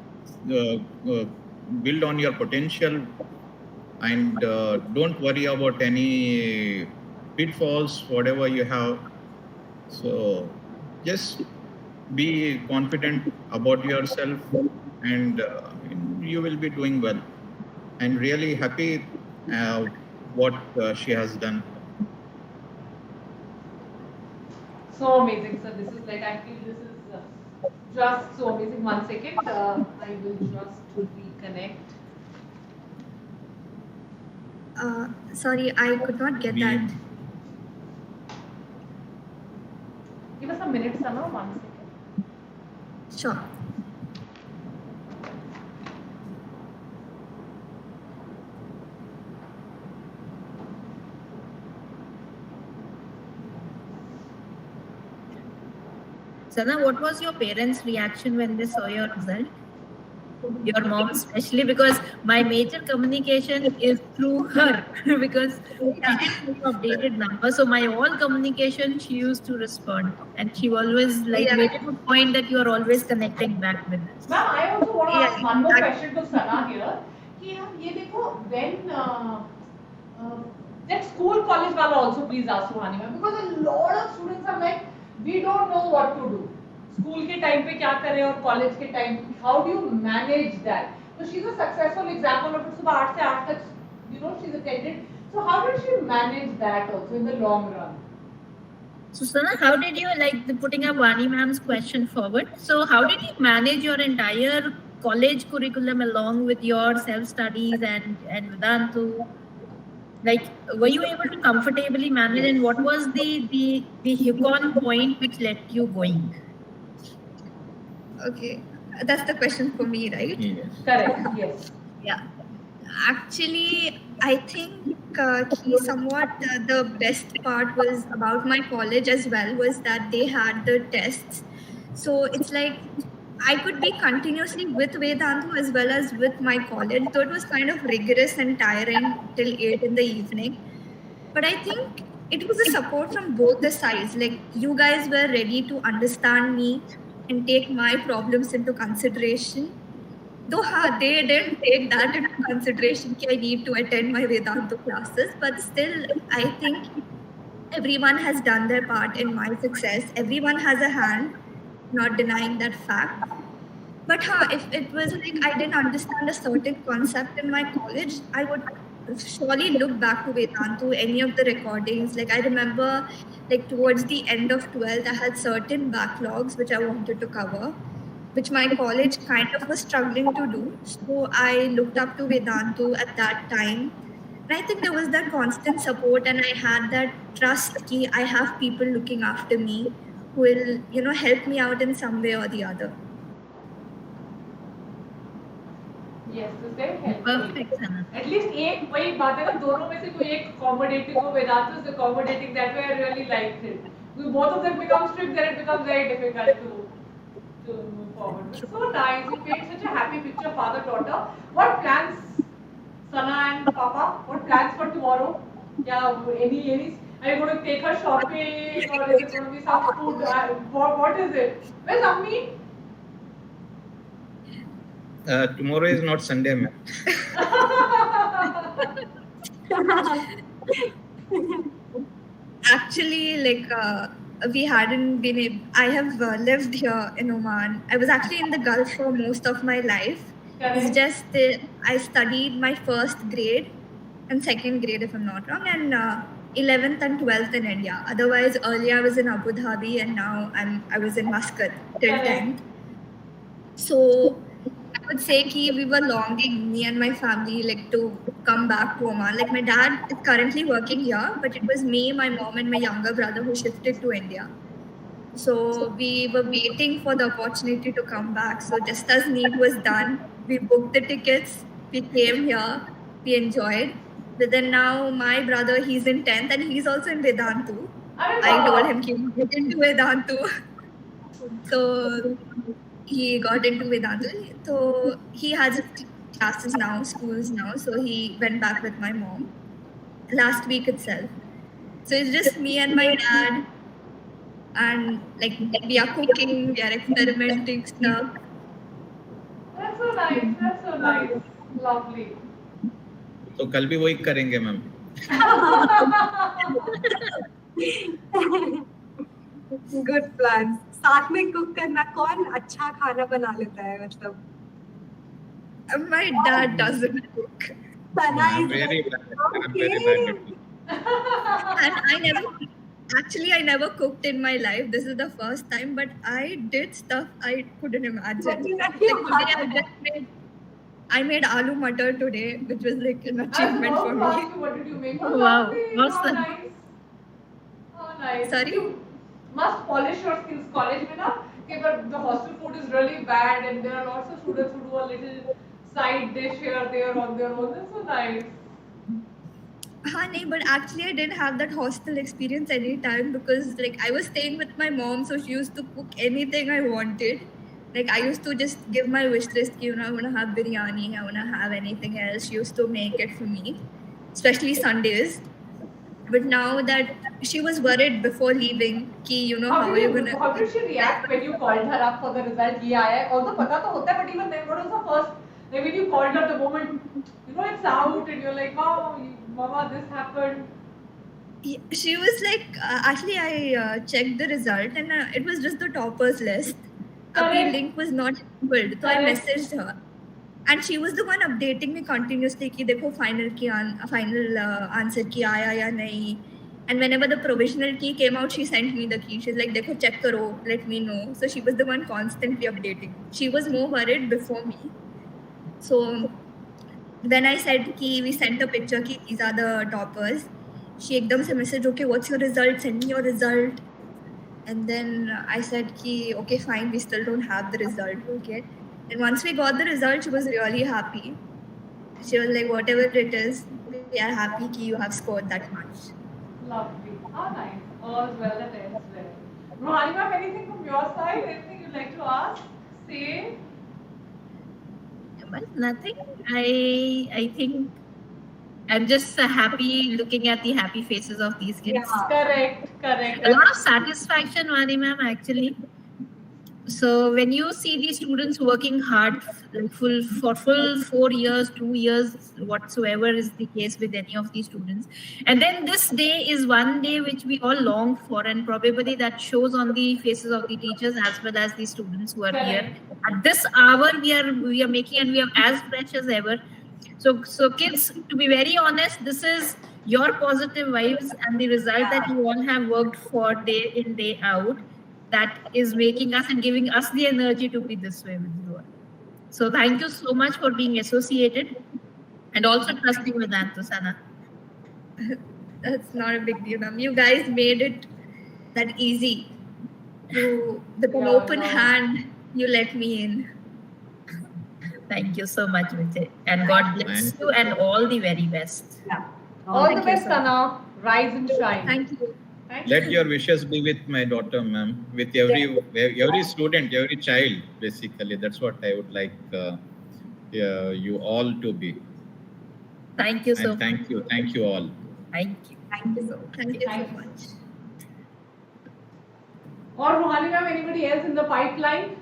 build on your potential, and don't worry about any pitfalls, whatever you have. So just be confident about yourself, and you will be doing well. And really happy what she has done. So amazing, sir. This is like, I feel this is just so amazing. 1 second. I will just reconnect. Sorry, I could not get that. Give us a minute, Sana. 1 second. Sure. Sana, what was your parents' reaction when they saw your result? Your mom especially, because my major communication is through her because I didn't have updated number. So my all communication, she used to respond, and she always made it a point that you are always connecting back with us. Ma'am, I also want to ask one more question to Sana here. कि यार ये देखो, when that school college वाला also please ask Ruhani ma'am, because a lot of students are like, we don't know what to do. School के time पे क्या करें और कॉलेज के time, how do you manage that? So she's a successful example of it. सुबह 8 से 8 तक, she's attended. So how did she manage that also in the long run? So Sana, how did you, putting up Vani ma'am's question forward, so how did you manage your entire college curriculum along with your self-studies and Vedantu? Were you able to comfortably manage, and what was the hook-on point which let you going? Okay, that's the question for me, right? Yes. Correct, yes. Yeah. Actually, I think somewhat the best part was about my college as well, was that they had the tests. So it's like I could be continuously with Vedantu as well as with my college. So it was kind of rigorous and tiring till 8 in the evening. But I think it was a support from both the sides. Like, you guys were ready to understand me and take my problems into consideration. Though they didn't take that into consideration, I need to attend my Vedantu classes, but still, I think everyone has done their part in my success. Everyone has a hand, not denying that fact. But if it was like I didn't understand a certain concept in my college, I would surely look back to Vedantu, any of the recordings. Like, I remember, towards the end of 12th, I had certain backlogs which I wanted to cover, which my college kind of was struggling to do. So I looked up to Vedantu at that time. And I think there was that constant support, and I had that trust that I have people looking after me who will, help me out in some way or the other. Yes, this is very helpful. Perfect, Sana. At least एक वही बात है ना, दोनों में से कोई एक accommodating हो. Vedantu is accommodating. That way I really liked it. When both of them become strict, then it becomes very difficult to move forward. But so nice. You paint such a happy picture, father daughter. What plans, Sana and Papa? What plans for tomorrow? Yeah, any? Are you going to take her shopping, or is it going to be some food? What is it? Where's Ammi? Tomorrow is not Sunday, ma'am. Actually, we hadn't been able, I have lived here in Oman. I was actually in the Gulf for most of my life. It's just I studied my first grade and second grade, if I'm not wrong, and 11th and 12th in India. Otherwise, earlier I was in Abu Dhabi, and now I was in Muscat till 10th. So I would say ki we were longing, me and my family, like to come back to Oman. Like my dad is currently working here, but it was me, my mom, and my younger brother who shifted to India. So we were waiting for the opportunity to come back. So just as NEET was done, we booked the tickets, we came here, we enjoyed. But then now my brother, he's in 10th and he's also in Vedantu. I told him to get into Vedantu. So he got into Vedantu. So he has classes now, schools now. So he went back with my mom last week itself. So it's just me and my dad, and like we are cooking, we are experimenting stuff. That's so nice. That's so nice. Lovely. तो कल भी वही करेंगे ma'am. Good plans. साथ में cook करना, कौन अच्छा खाना बना लेता है मतलब? My dad doesn't cook. Sana I'm is very like, bad. I'm very bad at it. And I never cooked in my life. This is the first time, but I did stuff I couldn't imagine. Like today I made aloo matar today, which was like an achievement for me. What did you make? Oh, wow. Lovely. Awesome. Nice. Oh, nice. Sorry? You must polish your skills college mein na. Okay, but the hostel food is really bad, and there are lots of students who do a little side dish here, there on their own. That's so nice. Nahi, but actually I didn't have that hostel experience any time because like I was staying with my mom, so she used to cook anything I wanted. Like I used to just give my wish list, I want to have biryani, I want to have anything else. She used to make it for me, especially Sundays. But now that she was worried before leaving, how are you gonna? How did she react when you called her up for the result? ये आया है. Although पता तो होता है, but even then, what was the first? Like when you called her, the moment it's out, and you're like, Mama, this happened. She was like, actually, I checked the result, and it was just the toppers list. The link was not enabled, so I messaged her. And she was the one updating me continuously कि देखो final answer की आया या नहीं. And whenever the provisional key came out, she sent me the key. She's like, देखो check करो, let me know. So she was the one constantly updating. She was more worried before me. So then I said कि we sent a picture कि these are the toppers. She एकदम से message, okay, what's your result? Send me your result. And then I said कि okay, fine, we still don't have the result. Okay. And once we got the result, she was really happy. She was like, whatever it is, we are happy that you have scored that much. Lovely. Oh, nice. All's well that ends well. Rohani ma'am, anything from your side? Anything you'd like to ask? Say? Well, nothing. I think I'm just happy looking at the happy faces of these kids. Yeah. Correct. A lot of satisfaction, Vani ma'am, actually. So when you see these students working hard for full 4 years, 2 years, whatsoever is the case with any of these students, and then this day is one day which we all long for, and probably that shows on the faces of the teachers as well as the students who are here. At this hour, we are making, and we are as fresh as ever. So kids, to be very honest, this is your positive vibes and the result that you all have worked for day in, day out, that is making us and giving us the energy to be this way with you all. So thank you so much for being associated and also trusting Vedantu, Sana. That's not a big deal, ma'am. You guys made it that easy. With an open hand, you let me in. Thank you so much, Vijay. And God bless you and all the very best. Yeah. All the best, Sana. Rise and shine. Thank you. Let your wishes be with my daughter, ma'am. With every student, every child, basically. That's what I would like you all to be. Thank you so much. Thank you all. Thank you. Thank you so much. Or Rohani ma'am, anybody else in the pipeline?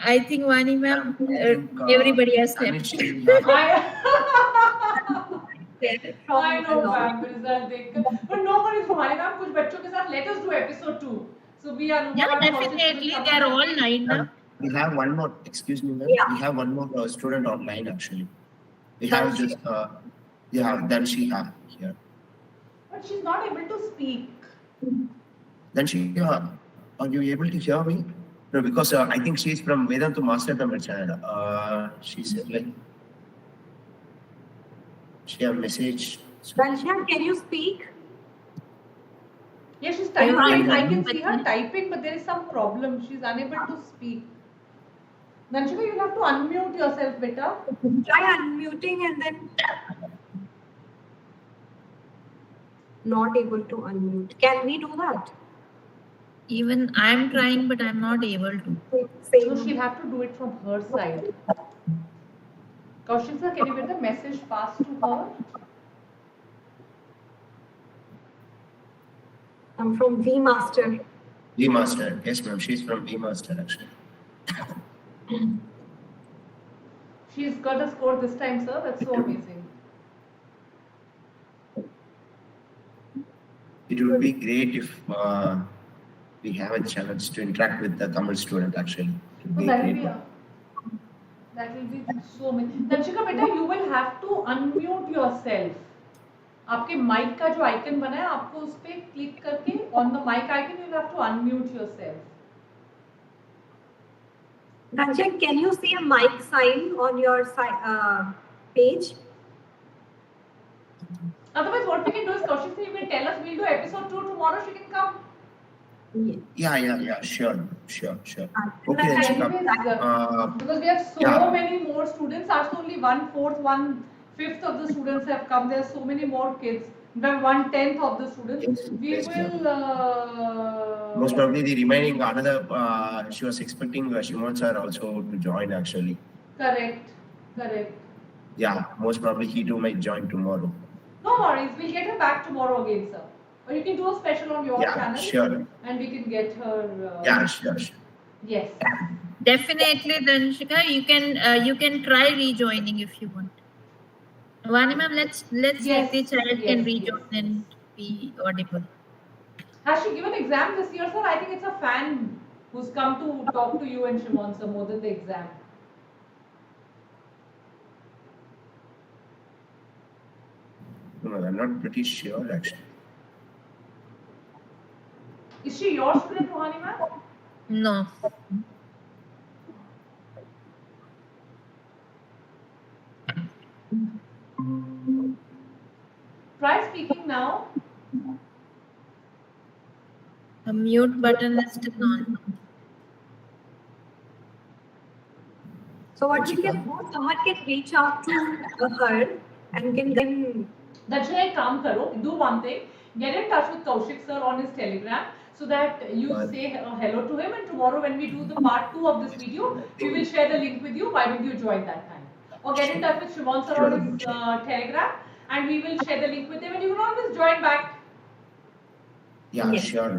I think Vani ma'am, everybody has left. I know ma'am, result देखकर. But no worries, Rohani ma'am, कुछ बच्चों के साथ let us do episode 2. So we are. Yeah, definitely. They are all lined up. We have one more. Excuse me, ma'am. Yeah. We have one more student online actually. We have just Then she have here. But she's not able to speak. Then she are you able to hear me? No, because I think she's from Vedantu Master Tamil channel. She's like, she have message. Dansha, can you speak? Yeah, she's typing. I can see her typing, but there is some problem. She's unable to speak. Nanshika, you'll have to unmute yourself, beta. Try unmuting and then not able to unmute. Can we do that? Even I'm trying, but I'm not able to. So she'll have to do it from her side. Kaushik sir, can you get the message passed to her? I'm from V Master. V Master, yes ma'am, she's from V Master actually. She's got a score this time, sir. That's so amazing. It would be great if we have a chance to interact with the Tamil student actually. So that will be so many. Nanshika beta, you will have to unmute yourself. आपके mic का जो icon बना है, आपको उस पे click करके on the mic icon you will have to unmute yourself. Dansha, can you see a mic sign on your page? Otherwise, what we can do is, Kaushik sir, you can tell us. We'll do episode 2 tomorrow. She can come. Yeah, sure. Okay, Anyways, because we have so many more students. Actually, only 1/4, 1/5 of the students have come. There are so many more kids. In fact, 1/10 of the students. We will. Most probably the remaining another. She was expecting Shimon sir also to join actually. Correct. Yeah, most probably he too might join tomorrow. No worries. We'll get her back tomorrow again, sir. Or you can do a special on your channel. Sure. And we can get her. Sure. Yes. Definitely, Danshika, you can try rejoining if you want. Vani ma'am, let's see if the child can rejoin and be audible. Has she given exam this year, sir? I think it's a fan who's come to talk to you and Shimon, sir, more than the exam. No, I'm not pretty sure actually. Is she your student, Rohani ma'am? No. Try speaking now. The mute button is still on. So what we can do, someone can reach out to her and can. That's why काम करो. Do one thing. Get in touch with Kaushik sir on his Telegram so that you say hello to him. And tomorrow when we do the part 2 of this video, we will share the link with you. Why don't you join that time? Or get in touch with Shimon sir on his Telegram, and we will share the link with him. And you can always join back. Yeah, sure.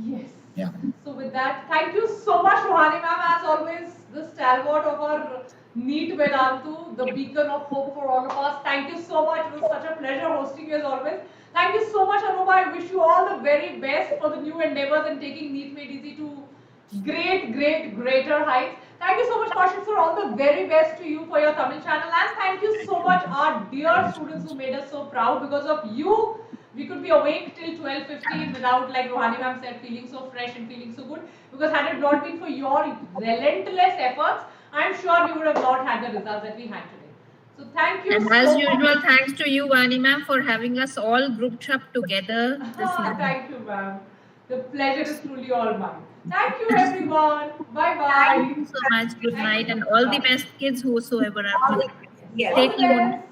Yes. Yeah. So with that, thank you so much, Rohani ma'am, as always, the stalwart of our NEET Vedantu, the beacon of hope for all of us. Thank you so much. It was such a pleasure hosting you as always. Thank you so much, Anuba. I wish you all the very best for the new endeavors and taking NEET Made Easy to greater heights. Thank you so much, Kaushik, for all the very best to you for your Tamil channel. And thank you so much, our dear students who made us so proud. Because of you, we could be awake till 12:15 without, like Rohani ma'am said, feeling so fresh and feeling so good. Because had it not been for your relentless efforts, I'm sure we would have not had the results that we had today. So thank you. And as usual, thanks to you, Vani ma'am, for having us all grouped up together this evening. Thank you, ma'am. The pleasure is truly all mine. Thank you, everyone. Bye-bye. Thank you so much. Good night. And all the best kids whosoever are. Yes. Stay tuned.